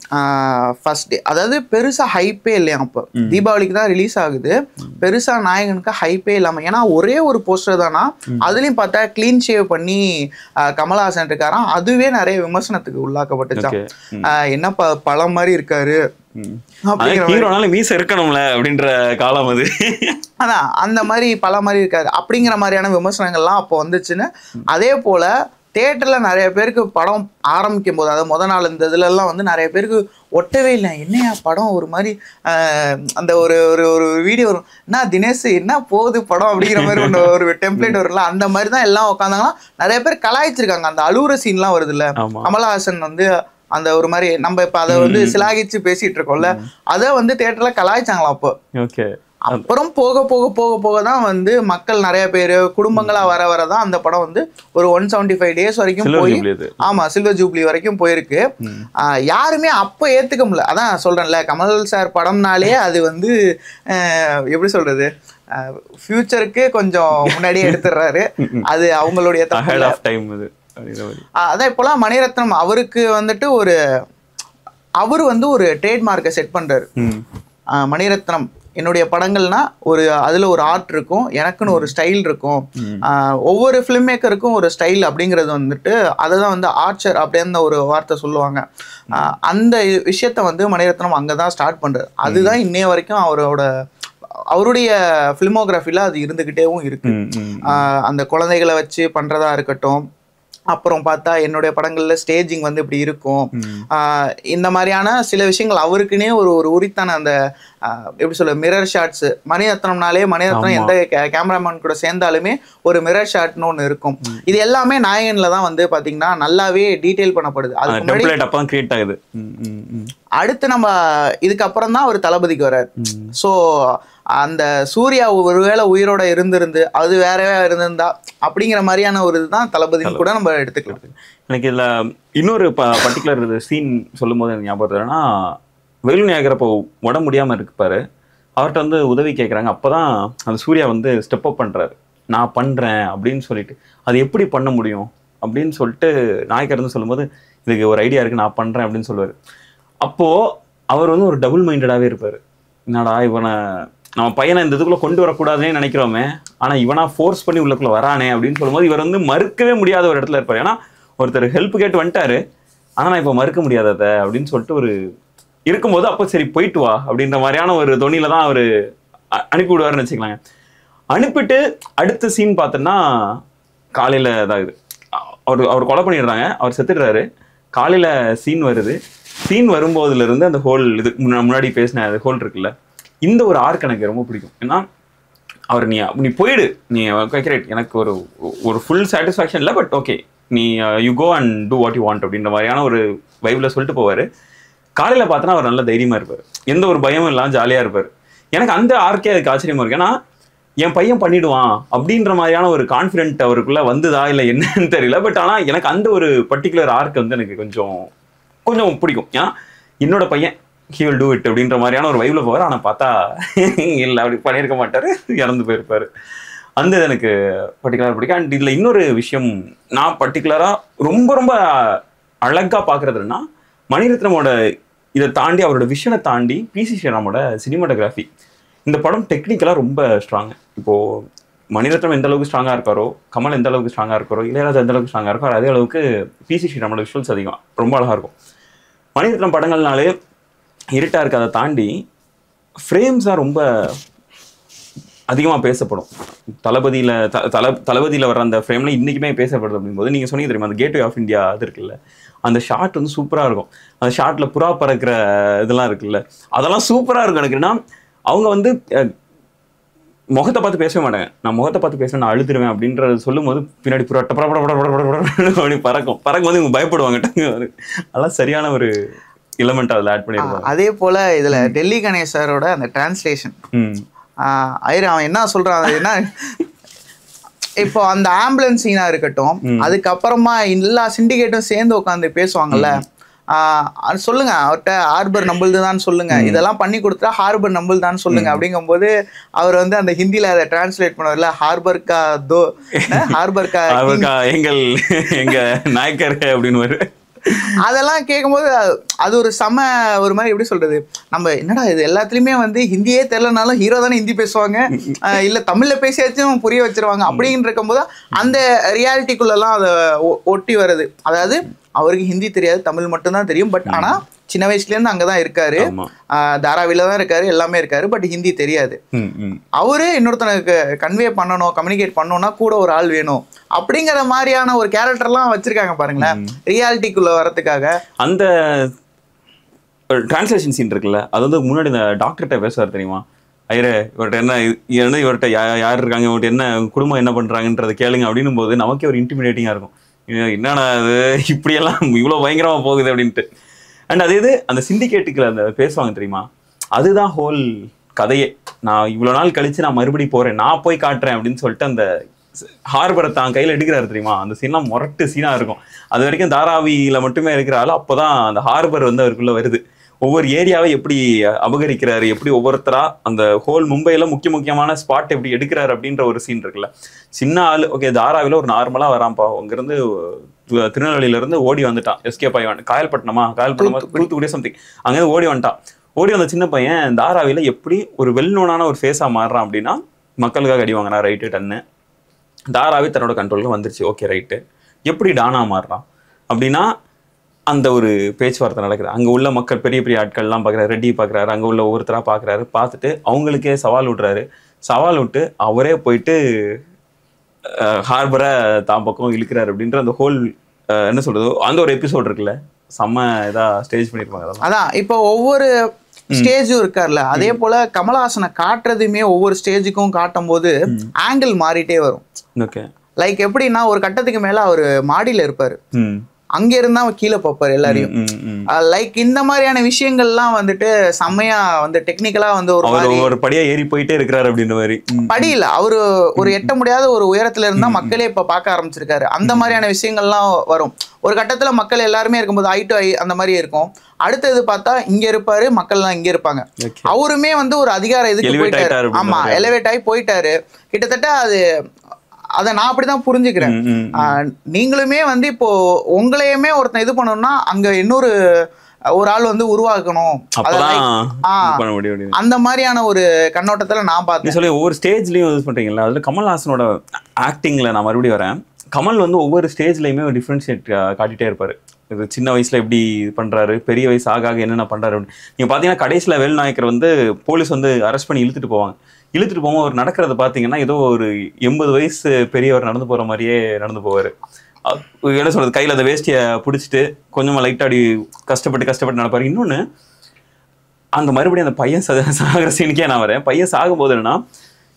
ஃபர்ஸ்ட் டே. அதாவது பெருசா ஹைப்பே இல்லையா, அப்போ தீபாவளிக்கு தான் ரிலீஸ் ஆகுது, பெருசா நாயகனுக்கு ஹைப்பே இல்லாம. ஏன்னா ஒரே ஒரு போஸ்டர் தானா, அதுலயும் பார்த்தா கிளீன் ஷேவ் பண்ணி கமல்ஹாசன் இருக்காராம். அதுவே நிறைய விமர்சனத்துக்கு உள்ளாக்கப்பட்டுச்சான். என்ன பழம் மாதிரி இருக்காரு, மீச இருக்கணும்ல அப்படின்ற காலம் அது. அதான் அந்த மாதிரி பல மாதிரி இருக்காரு அப்படிங்கிற மாதிரியான விமர்சனங்கள்லாம் அப்போ வந்துச்சுன்னு. அதே போல தியேட்டர்ல நிறைய பேருக்கு படம் ஆரம்பிக்கும் போது, அதாவது முதல் இந்த இதுலலாம் வந்து நிறைய பேருக்கு ஒட்டவே இல்லை. என்னையா படம் ஒரு மாதிரி அந்த ஒரு ஒரு வீடியோ வரும், என்ன தினேஷ் என்ன போகுது படம் அப்படிங்கிற மாதிரி ஒன்று ஒரு டெம்ப்ளேட் வரும்ல, அந்த மாதிரி தான் எல்லாம் உட்காந்தாங்கன்னா நிறைய பேர் கலாய்ச்சிருக்காங்க. அந்த அழுகுற சீன்லாம் வருது இல்லை, கமல்ஹாசன் வந்து அந்த ஒரு மாதிரி நம்ம இப்போ அதை வந்து சிலாகிச்சு பேசிட்டு இருக்கோம்ல, அதை வந்து தியேட்டர்ல கலாய்ச்சாங்களாம் அப்போ. அப்புறம் போக போக போக போக தான் வந்து மக்கள் நிறைய பேர் குடும்பங்களா வர வரதான் அந்த படம் வந்து ஒரு 175 டேஸ் வரைக்கும் போய் ஆமா சில்வர் ஜூப்ளி வரைக்கும் போயிருக்கு. யாருமே அப்ப ஏத்துக்க முடியல. அதான் சொல்றேன்ல, கமல் சார் படம்னாலே அது வந்து எப்படி சொல்றது, ஃபியூச்சருக்கு கொஞ்சம் முன்னாடியே எடுத்துடுறாரு. அது அவங்களுடைய அதான் இப்போலாம் மணிரத்னம் அவருக்கு வந்துட்டு அவரு வந்து ஒரு ட்ரேட்மார்க்கை செட் பண்றாரு. மணிரத்னம் என்னுடைய படங்கள்னா அதுல ஒரு ஆர்ட் இருக்கும், எனக்குன்னு ஒரு ஸ்டைல் இருக்கும். ஒவ்வொரு ஃபிலிம் மேக்கருக்கும் ஒரு ஸ்டைல் அப்படிங்கிறது வந்துட்டு அதுதான் வந்து ஆர்ச்சர் அப்படின்னு ஒரு வார்த்தை சொல்லுவாங்க. அந்த விஷயத்த வந்து மணிரத்னம் அங்கதான் ஸ்டார்ட் பண்றாரு. அதுதான் இன்னைய வரைக்கும் அவருடைய ஃபிலிமோகிராஃபில அது இருந்துகிட்டேவும் இருக்கு. அந்த குழந்தைகளை வச்சு பண்றதா இருக்கட்டும், அப்புறம் பார்த்தா என்னுடைய படங்கள்ல ஸ்டேஜிங் வந்து இப்படி இருக்கும். இந்த மாதிரியான சில விஷயங்கள் அவருக்குன்னே ஒரு உரித்தான அந்த எப்படி சொல்ல மிரர் ஷாட்ஸ். மணிரத்னம்னாலே மணிரத்னம் எந்த கேமராமேன் கூட சேர்ந்தாலுமே ஒரு மிரர் ஷாட்னு ஒன்று இருக்கும். இது எல்லாமே நாயகன்ல தான் வந்து பாத்தீங்கன்னா நல்லாவே டீடைல் பண்ணப்படுது. அடுத்து நம்ம இதுக்கப்புறம் தான் ஒரு தளபதிக்கு வர்றாரு. ஸோ அந்த சூர்யா ஒருவேளை உயிரோட இருந்திருந்து அது வேறவே இருந்திருந்தா அப்படிங்கிற மாதிரியான ஒரு இதுதான் தளபதின்னு கூட நம்ம எடுத்துக்கலாம். எனக்கு இதுல இன்னொரு பர்டிகுலர் சீன் சொல்லும் போது எனக்கு ஞாபகம் என்னன்னா, வேலு நாயகரப்போ உடம்பு முடியாம இருப்பாரு, அவர்கிட்ட வந்து உதவி கேட்குறாங்க. அப்போதான் அந்த சூர்யா வந்து ஸ்டெப் அப் பண்றாரு, நான் பண்றேன் அப்படின்னு சொல்லிட்டு. அது எப்படி பண்ண முடியும் அப்படின்னு சொல்லிட்டு நாயகர் வந்து சொல்லும்போது, இதுக்கு ஒரு ஐடியா இருக்கு, நான் பண்றேன் அப்படின்னு சொல்லுவாரு. அப்போ அவர் வந்து ஒரு டபுள் மைண்டடாவே இருப்பாரு. என்னடா இவனை நம்ம பையனை இந்த இதுக்குள்ள கொண்டு வரக்கூடாதுன்னு நினைக்கிறோமே, ஆனா இவனா ஃபோர்ஸ் பண்ணி உள்ளக்குள்ள வரானே அப்படின்னு சொல்லும்போது இவர் வந்து மறுக்கவே முடியாத ஒரு இடத்துல இருப்பாரு. ஏன்னா ஒருத்தர் ஹெல்ப் கேட்டு வந்துட்டாரு, ஆனா நான் இப்போ மறுக்க முடியாதத அப்படின்னு சொல்லிட்டு ஒரு இருக்கும்போது, அப்போ சரி போயிட்டு வா அப்படின்ற மாதிரியான ஒரு தொனியில தான் அவர் அனுப்பி விடுவாருன்னு வச்சுக்கலாங்க. அனுப்பிட்டு அடுத்த சீன் பார்த்தோன்னா காலையில இதாகுது, அவர் கொலை பண்ணிடுறாங்க, அவர் செத்துடுறாரு. காலையில சீன் வருது. சீன் வரும்போதுல இருந்து அந்த ஹோல் இது முன்னாடி பேசின அந்த ஹோல் இருக்குல்ல, இந்த ஒரு ஆர்க் எனக்கு ரொம்ப பிடிக்கும். ஏன்னா அவர் நீ போயிடு, நீ கிரேட், எனக்கு ஒரு ஃபுல் சாட்டிஸ்ஃபேக்ஷன் இல்லை, பட் ஓகே நீ you go and do what you want அப்படின்ற மாதிரியான ஒரு வைப்ல சொல்லிட்டு போவார். காலையில் பார்த்தோன்னா அவர் நல்ல தைரியமாக இருப்பார், எந்த ஒரு பயமும் இல்லாமல் ஜாலியாக இருப்பார். எனக்கு அந்த ஆர்க்கே அதுக்கு ஆச்சரியமா இருக்கு. ஏன்னா என் பையன் பண்ணிடுவான் அப்படின்ற மாதிரியான ஒரு கான்ஃபிடென்ட் அவருக்குள்ள வந்துதா இல்லை என்னன்னு தெரியல. பட் ஆனால் எனக்கு அந்த ஒரு பர்டிகுலர் ஆர்க் வந்து எனக்கு கொஞ்சம் பிடிக்கும். ஏன்னா என்னோட பையன் he will do it அப்படின்ற மாதிரியான ஒரு வைப்ல போவார். ஆனால் பார்த்தா இல்லை, அப்படி பண்ணியிருக்க மாட்டார், இறந்து போயிருப்பார். அந்த இது எனக்கு பர்டிகுலராக பிடிக்கும். அண்ட் இதில் இன்னொரு விஷயம் நான் பர்டிகுலராக ரொம்ப ரொம்ப அழகாக பார்க்குறதுன்னா, மணிரத்னமோட இதை தாண்டி அவரோட விஷனை தாண்டி பிசி ஸ்ரீராமோட சினிமாட்டோகிராஃபி. இந்த படம் டெக்னிக்கலாக ரொம்ப ஸ்ட்ராங்கு. இப்போது மணிரத்னம் எந்த அளவுக்கு ஸ்ட்ராங்காக இருக்காரோ, கமல் எந்த அளவுக்கு ஸ்ட்ராங்காக இருக்காரோ, இளையராஜா எந்த அளவுக்கு ஸ்ட்ராங்காக இருக்காரோ, அதே அளவுக்கு பிசி ஸ்ரீராமோட விஷுவல்ஸ் அதிகம், ரொம்ப அழகாக இருக்கும். மணிரத்னம் படங்கள்னாலே இருட்டாக இருக்கு, அதை தாண்டி ஃப்ரேம்ஸாக ரொம்ப அதிகமாக பேசப்படும். தளபதியில் வர அந்த ஃப்ரேமில் இன்றைக்குமே பேசப்படுது. அப்படிங்கும்போது நீங்கள் சொன்னீங்க தெரியுமா, அந்த கேட்வே ஆஃப் இந்தியா அது இருக்குல்ல, அந்த ஷாட் வந்து சூப்பராக இருக்கும். அந்த ஷாட்டில் புறா பறக்கிற இதெல்லாம் இருக்குல்ல, அதெல்லாம் சூப்பராக இருக்கும். எனக்குன்னா அவங்க வந்து முகத்தை பார்த்து பேசவே மாட்டாங்க. நான் முகத்தை பார்த்து பேசுவேன், நான் அழுதுருவேன் அப்படின்றது சொல்லும் போது பின்னாடி புறா அப்படி பறக்கும்போது இவங்க பயப்படுவாங்க. அதெல்லாம் சரியான ஒரு எலிமெண்ட் அதில் ஆட் பண்ணியிருக்காங்க. அதே போல் இதில் டெல்லி கணேஷ் சாரோட அந்த டிரான்ஸ்லேஷன், அவன் என்ன சொல்கிறான், என்ன இப்போ அந்த ஆம்புலன்ஸ் சீனாக இருக்கட்டும், அதுக்கப்புறமா எல்லா சிண்டிகேட்டும் சேர்ந்து உட்காந்து பேசுவாங்கல்ல, சொல்லுங்க அவர்கிட்ட ஹார்பர் நம்புல்து தான் சொல்லுங்க, இதெல்லாம் பண்ணி கொடுத்தா ஹார்பர் நம்புல் தான் சொல்லுங்க அப்படிங்கும்போது அவர் வந்து அந்த ஹிந்தியில அதை டிரான்ஸ்லேட் பண்ணுவார்ல, ஹார்பர் கா எங்க நாயக்கர் அப்படின்னு. அதெல்லாம் கேட்கும்போது அது ஒரு ஒரு மாதிரி எப்படி சொல்றது, நம்ம என்னடா இது எல்லாத்துலயுமே வந்து ஹிந்தியே தெரியலனாலும் ஹீரோ தானே ஹிந்தி பேசுவாங்க, இல்ல தமிழ்ல பேசியாச்சும் புரிய வச்சிருவாங்க அப்படின்னு இருக்கும்போது அந்த ரியாலிட்டிக்குள்ளெல்லாம் அதை ஒட்டி வருது. அதாவது அவருக்கு ஹிந்தி தெரியாது, தமிழ் மட்டும்தான் தெரியும். பட் ஆனா சின்ன வயசுலேருந்து அங்கதான் இருக்காரு, தாராவில தான் இருக்காரு, எல்லாமே இருக்காரு, பட் ஹிந்தி தெரியாது. அவரு இன்னொருத்தனுக்கு கன்வே பண்ணணும், கம்யூனிகேட் பண்ணணும்னா கூட ஒரு ஆள் வேணும் அப்படிங்கிற மாதிரியான ஒரு கேரக்டர்லாம் வச்சிருக்காங்க பாருங்களேன், ரியாலிட்டிக்குள்ள வரதுக்காக. அந்த டிரான்ஸ்லேஷன் சீன் இருக்குல்ல, அது வந்து முன்னாடி இந்த டாக்டர்கிட்ட பேசுவார் தெரியுமா, ஐயரே இவர்கிட்ட என்ன இவர்கிட்ட யார் இருக்காங்க, இவர்கிட்ட என்ன குடும்பம் என்ன பண்றாங்கன்றதை கேளுங்க அப்படின்னும் போது நமக்கே ஒரு இன்டிமிடேட்டிங்கா இருக்கும். என்னடா அது இப்படியெல்லாம் இவ்வளோ பயங்கரமா போகுது அப்படின்ட்டு. அண்ட் அதே இது அந்த சிண்டிகேட்டுக்குள்ள அந்த பேசுவாங்க தெரியுமா, அதுதான் ஹோல் கதையே. நான் இவ்வளோ நாள் கழிச்சு நான் மறுபடியும் போறேன், நான் போய் காட்டுறேன் அப்படின்னு சொல்லிட்டு அந்த ஹார்பரை தான் கையில் எடுக்கிறாரு தெரியுமா? அந்த சீன்லாம் முரட்டு சீனாக இருக்கும். அது வரைக்கும் தாராவியில் மட்டுமே இருக்கிறாள். அப்போதான் அந்த ஹார்பர் வந்து அவருக்குள்ள வருது. ஒவ்வொரு ஏரியாவை எப்படி அபகரிக்கிறாரு, எப்படி ஒவ்வொருத்தரா அந்த ஹோல் மும்பையில முக்கியமான ஸ்பாட் எப்படி எடுக்கிறாரு அப்படின்ற ஒரு சீன் இருக்குல்ல. சின்ன ஆள் ஓகே, தாராவில ஒரு நார்மலா வரான்ப்பா, அங்கிருந்து திருநெல்வேலியில இருந்து ஓடி வந்துட்டான், எஸ்கேப் ஆகி காயல்பட்டினமா தூத்துக்குடியே சம்திங், அங்கேருந்து ஓடி வந்துட்டான். ஓடி வந்த சின்ன பையன் தாராவில எப்படி ஒரு வெல்நோனான ஒரு ஃபேஸா மாறுறான் அப்படின்னா, மக்களுக்காக அடி வாங்கினா ரைட்டு டன்னு, தாராவி தன்னோட கண்ட்ரோலுக்கு வந்துருச்சு, ஓகே ரைட்டு. எப்படி டானா மாறுறான் அப்படின்னா, அந்த ஒரு பேச்சுவார்த்தை நடக்குது. அங்கே உள்ள மக்கள் பெரிய பெரிய ஆட்கள்லாம் பார்க்குறாரு, ரெட்டி பார்க்குறாரு, அங்கே உள்ள ஒவ்வொருத்தராக பார்க்குறாரு. பார்த்துட்டு அவங்களுக்கே சவால் விட்றாரு. சவால் விட்டு அவரே போயிட்டு ஹார்பரை தான் பக்கம் இழுக்கிறாரு அப்படின்ற அந்த ஹோல் என்ன சொல்றது, அந்த ஒரு எபிசோட் இருக்குல்ல, செம்ம இதாக ஸ்டேஜ் பண்ணியிருப்பாங்க. அதான் இப்போ ஒவ்வொரு ஸ்டேஜும் இருக்கார்ல, அதே போல கமலஹாசனை காட்டுறதுமே ஒவ்வொரு ஸ்டேஜுக்கும் காட்டும் போது ஆங்கிள் மாறிட்டே வரும். ஓகே, லைக் எப்படின்னா ஒரு கட்டத்துக்கு மேல அவர் மாடியில இருப்பாரு, அங்க இருந்தா அவன் கீழே பார்ப்பாரு எல்லாரையும். லைக் இந்த மாதிரியான விஷயங்கள்லாம் வந்துட்டு செம்மையா வந்து டெக்னிக்கலா வந்து ஒரு படியா ஏறி போயிட்டே இருக்கிறாரு அப்படின்ற மாதிரி. படி இல்ல, அவரு ஒரு எட்ட முடியாத ஒரு உயரத்துல இருந்தா மக்களே இப்ப பார்க்க ஆரம்பிச்சிருக்காரு. அந்த மாதிரியான விஷயங்கள்லாம் வரும். ஒரு கட்டத்துல மக்கள் எல்லாருமே இருக்கும்போது ஐ டு ஐ அந்த மாதிரி இருக்கும். அடுத்தது பார்த்தா இங்க இருப்பாரு, மக்கள் எல்லாம் இங்க இருப்பாங்க. அவருமே வந்து ஒரு அதிகார இதுக்கு போயிட்டாரு. ஆமா, எலிவேட் ஆகி போயிட்டாரு கிட்டத்தட்ட. அதை நான் அப்படிதான் புரிஞ்சுக்கிறேன். நீங்களுமே வந்து இப்போ உங்களையுமே ஒருத்தன் இது பண்ணணும்னா அங்க இன்னொரு ஒரு ஆள் வந்து உருவாக்கணும், அந்த மாதிரியான ஒரு கண்ணோட்டத்துல நான் பார்த்தேன். சொல்லி ஒவ்வொரு ஸ்டேஜ்லயும் யூஸ் பண்றீங்களா? அதுல கமல்ஹாசனோட ஆக்டிங்ல நான் மறுபடியும் வரேன். கமல் வந்து ஒவ்வொரு ஸ்டேஜ்லயுமே ஒரு டிஃபரன்ஷியேட் காட்டிட்டே இருப்பாரு. இது சின்ன வயசுல எப்படி பண்றாரு, பெரிய வயசு ஆக என்னென்ன பண்றாரு அப்படின்னு. நீங்க பாத்தீங்கன்னா கடைசியில வேல்நாயக்கர் வந்து போலீஸ் வந்து அரெஸ்ட் பண்ணி இழுத்துட்டு போவாங்க. இழுத்துட்டு போகும்போது அவர் நடக்கிறத பார்த்தீங்கன்னா ஏதோ ஒரு 80 வயசு பெரியவர் நடந்து போகிற மாதிரியே நடந்து போவார். என்ன சொல்கிறது, கையில் அந்த வேஷ்டியை பிடிச்சிட்டு கொஞ்சமாக லைட்டாக அப்படி கஷ்டப்பட்டு நடப்பார். இன்னொன்று, அந்த மறுபடியும் அந்த பையன் சாகிற சீனுக்கே நான் வரேன். பையன் சாகும்போது என்னன்னா,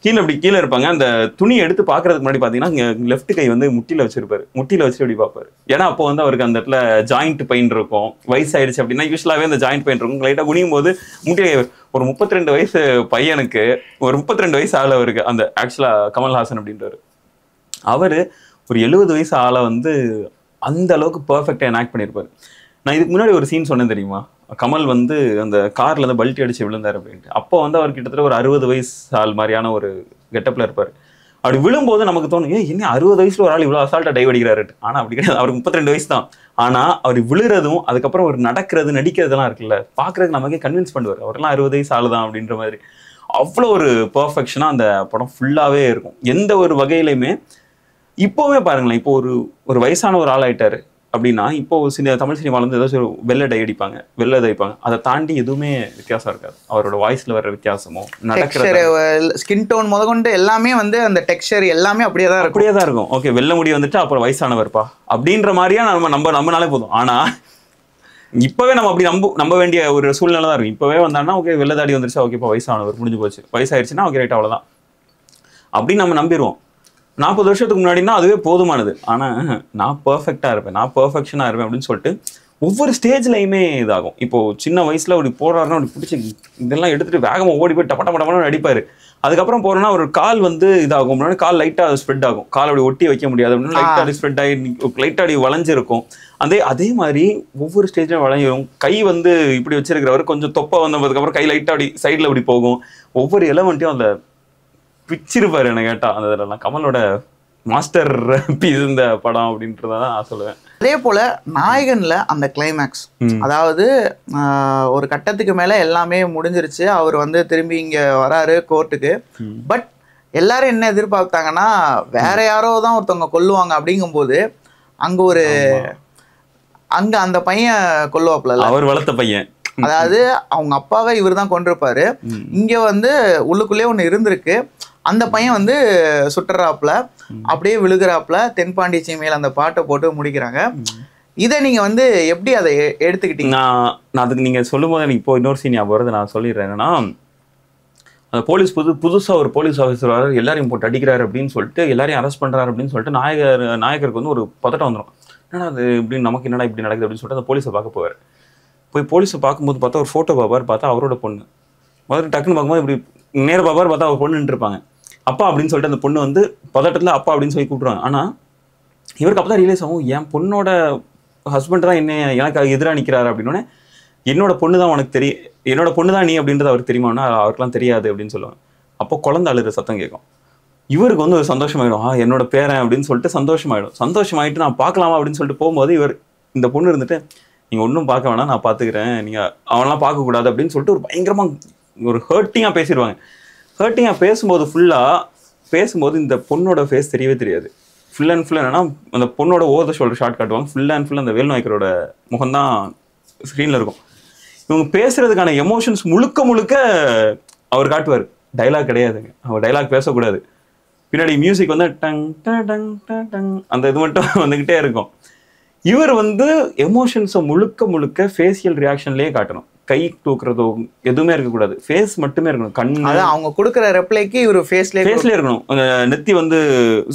கீழே இருப்பாங்க. அந்த துணியை எடுத்து பார்க்கறதுக்கு முன்னாடி பார்த்தீங்கன்னா இங்கே லெஃப்ட் கை வந்து முட்டியில் வச்சிருப்பாரு. முட்டியில் வச்சுட்டு அப்படி பார்ப்பாரு. ஏன்னா அப்போ வந்து அவருக்கு அந்த இடத்துல ஜாயிண்ட் பெயின் இருக்கும். வயசாயிடுச்சு அப்படின்னா யூஸ்வலாகவே அந்த ஜாயிண்ட் பெயின் இருக்கும். லைட்டாக குனியும் போது முட்டியை ஒரு 32 வயசு பையனுக்கு ஒரு 32 வயசு ஆள் அவருக்கு, அந்த ஆக்சுவலாக கமல்ஹாசன் அப்படின்றவர், அவர் ஒரு 70 வயசு ஆளை வந்து அந்த அளவுக்கு பர்ஃபெக்டாக எனாக்ட் பண்ணியிருப்பார். நான் இதுக்கு முன்னாடி ஒரு சீன் சொன்னேன் தெரியுமா, கமல் வந்து அந்த கார்ல இருந்து பல்ட்டி அடிச்சு விழுந்தார் அப்படின்ட்டு. அப்போ வந்து அவர் கிட்டத்தட்ட ஒரு 60 வயசு ஆள் மாதிரியான ஒரு கெட்டப்ல இருப்பார். அப்படி விழும்போது நமக்கு தோணும், என்ன 60 வயசுல ஒரு ஆள் இவ்வளோ அசால்ட்டா டைவ் அடிக்கிறாரு. ஆனா அப்படி கிடையாது, அவருக்கு 32 வயசு தான். ஆனா அவர் விழுறதும் அதுக்கப்புறம் அவர் நடக்கிறது நடிக்கிறதுலாம் இருக்குல்ல, பாக்குறதுக்கு நமக்கே கன்வின்ஸ் பண்ணுவார் அவரெல்லாம் 60 வயசு ஆளு தான் அப்படின்ற மாதிரி. அவ்வளோ ஒரு பெர்ஃபெக்ஷனா அந்த படம் ஃபுல்லாவே இருக்கும் எந்த ஒரு வகையிலுமே. இப்போவே பாருங்களேன், இப்போ ஒரு வயசான ஒரு ஆள் ஆயிட்டாரு அப்படின்னா, இப்போ தமிழ் சினிமால இருந்து ஏதாச்சும் வெள்ளை டை அடிப்பாங்க, வெள்ளை தைப்பாங்க, அதை தாண்டி எதுவுமே வித்தியாசம் இருக்காது. அவரோட வாய்ஸ்ல வர்ற வித்தியாசமோ, நடக்கிற ஸ்கின் டோன் முதற்கொண்டு எல்லாமே வந்து அந்த டெக்ஸ்சர் எல்லாமே அப்படியே தான் இருக்கும். ஓகே, வெள்ளை முடி வந்துட்டு அப்புறம் வயசானவர்ப்பா அப்படின்ற மாதிரியா நம்பினாலே போதும். ஆனா இப்பவே நம்ம அப்படி நம்ப வேண்டிய ஒரு சூழ்நிலை தான் இருக்கும். இப்பவே வந்தாங்கன்னா ஓகே வெள்ளை தாடி வந்துருச்சா, ஓகே இப்போ வயசானவர் முடிஞ்சு போச்சு, வயசாயிருச்சுன்னா ஓகே ரைட் அவ்வளவுதான் அப்படின்னு நம்ம நம்பிடுவோம். 40 வருஷத்துக்கு முன்னாடினா அதுவே போதுமானது. ஆனால் நான் பர்ஃபெக்டாக இருப்பேன், நான் பர்ஃபெக்ஷனாக இருப்பேன் அப்படின்னு சொல்லிட்டு ஒவ்வொரு ஸ்டேஜ்லையுமே இதாகும். இப்போது சின்ன வயசில் அப்படி போடுறாருன்னா அப்படி பிடிச்சி இதெல்லாம் எடுத்துகிட்டு வேகமாக ஓடி போய் டப்பட்டப்பட்டப்பன்னு அடிப்பார். அதுக்கப்புறம் போகிறோன்னா ஒரு கால் வந்து இதாகும், முன்னாடி கால் லைட்டாக ஸ்ப்ரெட் ஆகும், கால் அப்படி ஒட்டி வைக்க முடியாது அப்படின்னு லைட்டாக ஸ்ப்ரெட் ஆகி லைட்டாக அப்படி வளைஞ்சிருக்கும். அதே மாதிரி ஒவ்வொரு ஸ்டேஜ்லையும் வளைஞ்சிரும். கை வந்து இப்படி வச்சிருக்கிறவர் கொஞ்சம் தொப்பை வந்ததுக்கப்புறம் கை லைட்டாக அப்படி சைடில் அப்படி போகும். ஒவ்வொரு எலமெண்ட்டையும் அந்த பிச்சிருப்பாரு. என்ன கேட்டா அந்த இதெல்லாம் கமலோட மாஸ்டர் பீஸ் இந்த படம் அப்படின்றதான் நான் சொல்லுவேன். அதே போல நாயகன்ல அந்த கிளைமேக்ஸ், அதாவது ஒரு கட்டத்துக்கு மேல எல்லாமே முடிஞ்சிருச்சு, அவர் வந்து திரும்பி இங்க வராரு கோர்ட்டுக்கு. பட் எல்லாரும் என்ன எதிர்பார்த்தாங்கன்னா வேற யாரோ தான் ஒருத்தவங்க கொல்லுவாங்க. அப்படிங்கும்போது அங்க அந்த பையன் கொல்லுவாப்ல, அவர் வளர்த்த பையன், அதாவது அவங்க அப்பாவை இவர் தான் கொண்டிருப்பாரு. இங்க வந்து உள்ளுக்குள்ளே ஒண்ணு இருந்திருக்கு. அந்த பையன் வந்து சுட்டுறாப்புல, அப்படியே விழுகிறாப்புல. தென்பாண்டி சீமையில அந்த பாட்டை போட்டு முடிக்கிறாங்க. இதை நீங்க வந்து எப்படி அதை எடுத்துக்கிட்டீங்க? நான் அதுக்கு நீங்க சொல்லும் போது எனக்கு இப்போ இன்னொரு சீன் ஞாபகம் வருது, நான் சொல்லிடுறேன். என்னன்னா, அந்த போலீஸ் புதுசா ஒரு போலீஸ் ஆஃபீஸர் வர எல்லாரையும் போட்டு அடிக்கிறாரு அப்படின்னு சொல்லிட்டு எல்லாரையும் அரெஸ்ட் பண்றாரு அப்படின்னு சொல்லிட்டு நாயகருக்கு வந்து ஒரு பதட்டம் வந்துடும். என்னடா அது இப்படி நமக்கு என்னடா இப்படி நடக்குது அப்படின்னு சொல்லிட்டு அந்த போலீஸை பார்க்க போவார். போய் போலீஸை பார்க்கும்போது பார்த்தா ஒரு ஃபோட்டோ பார்ப்பார். பார்த்தா அவரோட பொண்ணு முதல்ல டக்குன்னு பார்க்கும்போது இப்படி நேர பாப்பாரு பார்த்தா ஒரு பொண்ணு நின்றுருப்பாங்க. அப்பா அப்படின்னு சொல்லிட்டு அந்த பொண்ணு வந்து பதட்டத்தில் அப்பா அப்படின்னு சொல்லி கூப்பிடுவாங்க. ஆனால் இவருக்கு அப்போ தான் ரியலைஸ் ஆகும், என் பொண்ணோட ஹஸ்பண்ட் தான் என்ன எனக்கு எதிராக நிற்கிறாரு அப்படின்னோடனே, என்னோட பொண்ணு தான் உனக்கு தெரியும், என்னோட பொண்ணு தான் நீ அப்படின்றது அவருக்கு தெரியுமானா அவருக்குலாம் தெரியாது அப்படின்னு சொல்லுவாங்க. அப்போ குழந்தை அழுகிற சத்தம் கேட்கும். இவருக்கு வந்து ஒரு சந்தோஷமாயிடும், என்னோட பேரன் அப்படின்னு சொல்லிட்டு சந்தோஷமாயிட்டு நான் பார்க்கலாமா அப்படின்னு சொல்லிட்டு போகும்போது இவர் இந்த பொண்ணு இருந்துட்டு, நீங்கள் ஒன்றும் பார்க்க வேணாம் நான் பார்த்துக்கிறேன், நீங்கள் அவனெல்லாம் பார்க்கக்கூடாது அப்படின்னு சொல்லிட்டு ஒரு பயங்கரமாக ஒரு ஹர்ட்டிங்காக பேசிடுவாங்க. ஹர்ட்டிங்காக பேசும்போது இந்த பொண்ணோட ஃபேஸ் தெரியவே தெரியாது. ஃபுல் அண்ட் ஃபுல் என்னன்னா அந்த பொண்ணோட ஓவர் ஷோல்டர் ஷாட் காட்டுவாங்க. ஃபுல் அண்ட் ஃபுல் அந்த வேல்நாயக்கரோட முகம் தான் ஸ்க்ரீனில் இருக்கும். இவங்க பேசுறதுக்கான எமோஷன்ஸ் முழுக்க அவர் காட்டுவார். டைலாக் கிடையாதுங்க, அவர் டைலாக் பேசக்கூடாது. பின்னாடி மியூசிக் வந்து டங் டங் டங் அந்த இது மட்டும் வந்துக்கிட்டே இருக்கும். இவர் வந்து எமோஷன்ஸை முழுக்க ஃபேஷியல் ரியாக்ஷன்லேயே காட்டணும். கை தூக்குறதோ எதுவுமே இருக்கக்கூடாது, ஃபேஸ் மட்டுமே இருக்கணும். கண்ணு அவங்க கொடுக்குற ரெப்ளைக்கு இவர் ஃபேஸ்லேயே இருக்கணும். நெத்தி வந்து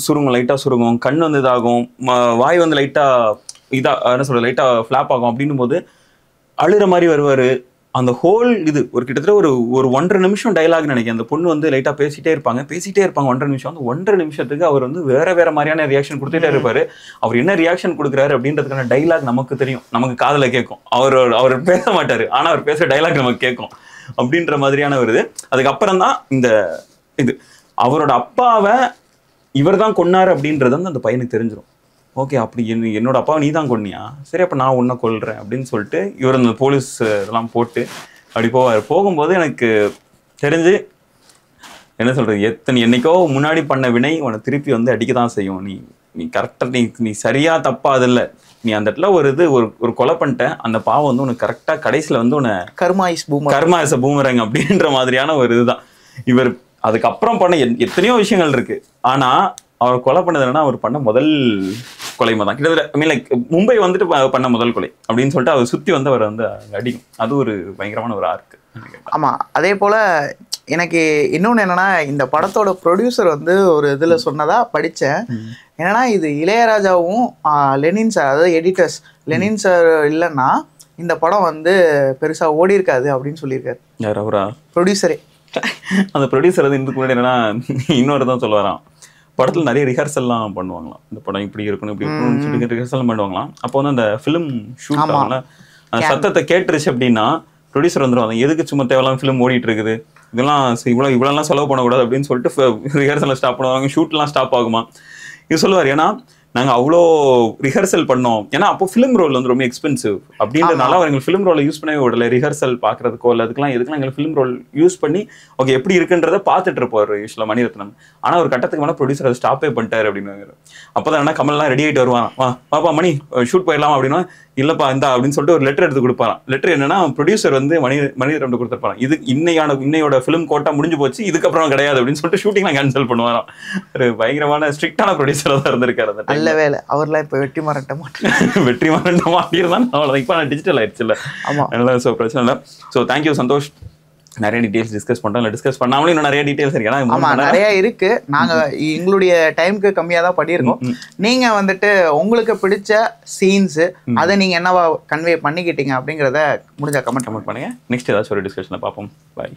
சுருங்கும், லைட்டாக சுருங்கும், கண் வந்து இதாகும், வாய் வந்து என்ன சொல்றது லைட்டாக ஃப்ளாப் ஆகும். அப்படின்னும் போது அழுகிற மாதிரி வருவார். அந்த ஹோல் இது ஒரு கிட்டத்தட்ட ஒரு 1.5 நிமிஷம் டைலாக் நினைக்கிறேன். அந்த பொண்ணு வந்து லைட்டாக பேசிட்டே இருப்பாங்க 1.5 நிமிஷம். அந்த 1.5 நிமிஷத்துக்கு அவர் வந்து வேற மாதிரியான ரியாக்ஷன் கொடுத்துட்டே இருப்பாரு. அவர் என்ன ரியாக்ஷன் கொடுக்குறாரு அப்படின்றதுக்கான டைலாக் நமக்கு தெரியும், நமக்கு காதில் கேட்கும். அவர் பேச மாட்டாரு, ஆனால் அவர் பேசுகிற டைலாக் நமக்கு கேட்கும் அப்படின்ற மாதிரியான வருது. அதுக்கப்புறம் தான் இந்த இது அவரோட அப்பாவை இவர் தான் கொன்னாரு அப்படின்றது வந்து அந்த பையனுக்கு தெரிஞ்சிடும். ஓகே, அப்படி என்னோட அப்பாவை நீ தான் கொன்னியா, சரி அப்போ நான் உன்னை கொல்றேன் அப்படின்னு சொல்லிட்டு இவர் அந்த போலீஸ் இதெல்லாம் போட்டு அப்படி போகும்போது எனக்கு தெரிஞ்சு என்ன சொல்றது, என்னைக்கோ முன்னாடி பண்ண வினை உன்னை திருப்பி வந்து அடிக்க தான் செய்யும். நீ கரெக்டாக நீ சரியா தப்பா அதில்ல, நீ அந்த இடத்துல ஒரு கொலை பண்ணிட்ட, அந்த பாவம் வந்து உனக்கு கரெக்டாக கடைசியில் வந்து உன்னை கர்மா இஸ் பூமரங் அப்படின்ற மாதிரியான ஒரு இதுதான். இவர் அதுக்கப்புறம் பண்ண எத்தனையோ விஷயங்கள் இருக்கு. ஆனா அவர் கொலை பண்ணது என்னன்னா அவர் பண்ண முதல் கொலைமை தான். கிட்டத்தட்ட லைக் மும்பை வந்துட்டு பண்ண முதல் கொலை அப்படின்னு சொல்லிட்டு அவர் சுற்றி வந்து அவர் வந்து அடிக்கும். அது ஒரு பயங்கரமான ஒரு ஆர்க்கு. ஆமாம், அதே போல் எனக்கு இன்னொன்று என்னென்னா, இந்த படத்தோட ப்ரொடியூசர் வந்து ஒரு இதில் சொன்னதாக படித்தேன். என்னென்னா இது இளையராஜாவும் லெனின் சார், அதாவது எடிட்டர்ஸ் லெனின் சார் இல்லைன்னா இந்த படம் வந்து பெருசாக ஓடி இருக்காது அப்படின்னு சொல்லியிருக்காரு. யார் அவரா? ப்ரொடியூசரே. அந்த ப்ரொடியூசர் வந்து இதுக்கு முன்னாடி என்னன்னா இன்னொரு தான் சொல்ல வரான், படத்தில் நிறைய ரிஹர்சல்லாம் பண்ணுவாங்களாம். இந்த படம் இப்படி இருக்கணும் இப்படி இருக்கணும்னு சொல்லி ரிஹர்சல் பண்ணுவாங்களாம். அப்போ வந்து அந்த ஃபிலிம் ஷூட் ஆகல, அந்த சத்தத்தை கேட்டுருச்சு அப்படின்னா ப்ரொடியூசர் வந்துடுவாங்க, எதுக்கு சும்மா தேவையில்லாம ஃபிலிம் ஓடிட்டு இருக்குது, இதெல்லாம் இவ்வளோலாம் செலவு பண்ணக்கூடாது அப்படின்னு சொல்லிட்டு ரிஹர்சலை ஸ்டாப் பண்ணுவாங்க, ஷூட்லாம் ஸ்டாப் ஆகுமா. இது சொல்லுவார், ஏன்னா நாங்கள் அவ்வளோ ரிஹர்சல் பண்ணோம், ஏன்னா அப்போ ஃபிலிம் ரோல் வந்து ரொம்ப எக்ஸ்பென்சிவ் அப்படின்றதுனால அவர் எங்களுக்கு ஃபிலிம் ரோலை யூஸ் பண்ணவே விடல. ரிஹர்சல் பார்க்கறதுக்கோ இல்லை இதுக்கெல்லாம் எங்களுக்கு ஃபிலிம் ரோல் யூஸ் பண்ணி ஓகே எப்படி இருக்குன்றதை பார்த்துட்டு இருப்பார் யூஸ்வலாக மணிரத்னம். ஆனால் ஒரு கட்டத்துக்கு மேலே ப்ரொடியூசர் அதை ஸ்டாப்பே பண்ணிட்டாரு அப்படின்னு. அப்போ தான் என்ன கமல்லாம் ரெடி ஆகிட்டு வருவான், வாப்பா மணி ஷூட் போயிடலாம் அப்படின்னா, இல்லைப்பா இந்தா அப்படின்னு சொல்லிட்டு ஒரு லெட்டர் எடுத்து கொடுப்பாராம். லெட்டர் என்னன்னா ப்ரொடியூசர் வந்து மணிரத்னம் கொடுத்துருப்பாராம், இது இன்னையோட ஃபிலிம் கோட்டா முடிஞ்சு போச்சு, இதுக்கப்புறம் கிடையாது அப்படின்னு சொல்லிட்டு ஷூட்டிங்லாம் கேன்சல் பண்ணுவாராம். ஒரு பயங்கரமான ஸ்ட்ரிக்டான ப்ரொடியூசராக தான் இருந்திருக்காரு. நல்ல வேலை, அவர்லாம் இப்போ வெற்றி மாறட்ட மாட்டிருந்தான் அவ்வளோ. இப்போ நான் டிஜிட்டல் ஆயிடுச்சு இல்லை. ஆமாம், அதனால ஸோ பிரச்சனை இல்லை. So thank you Santhosh. நிறைய டீடைல்ஸ் டிஸ்கஸ் பண்ணுறோம், டிஸ்கஸ் பண்ணாமலும் இன்னும் நிறைய டீடைல்ஸ் இருக்கு. ஏன்னா நிறைய இருக்கு, நாங்கள் எங்களுடைய டைமுக்கு கம்மியாக தான் பண்ணியிருக்கோம். நீங்கள் வந்துட்டு உங்களுக்கு பிடிச்ச சீன்ஸு அதை நீங்கள் என்னவா கன்வே பண்ணிக்கிட்டீங்க அப்படிங்கிறத முடிஞ்சா கமெண்ட் பண்ணுங்க. நெக்ஸ்ட் ஏதாச்சும் ஒரு டிஸ்கஷனில் பார்ப்போம். பாய்.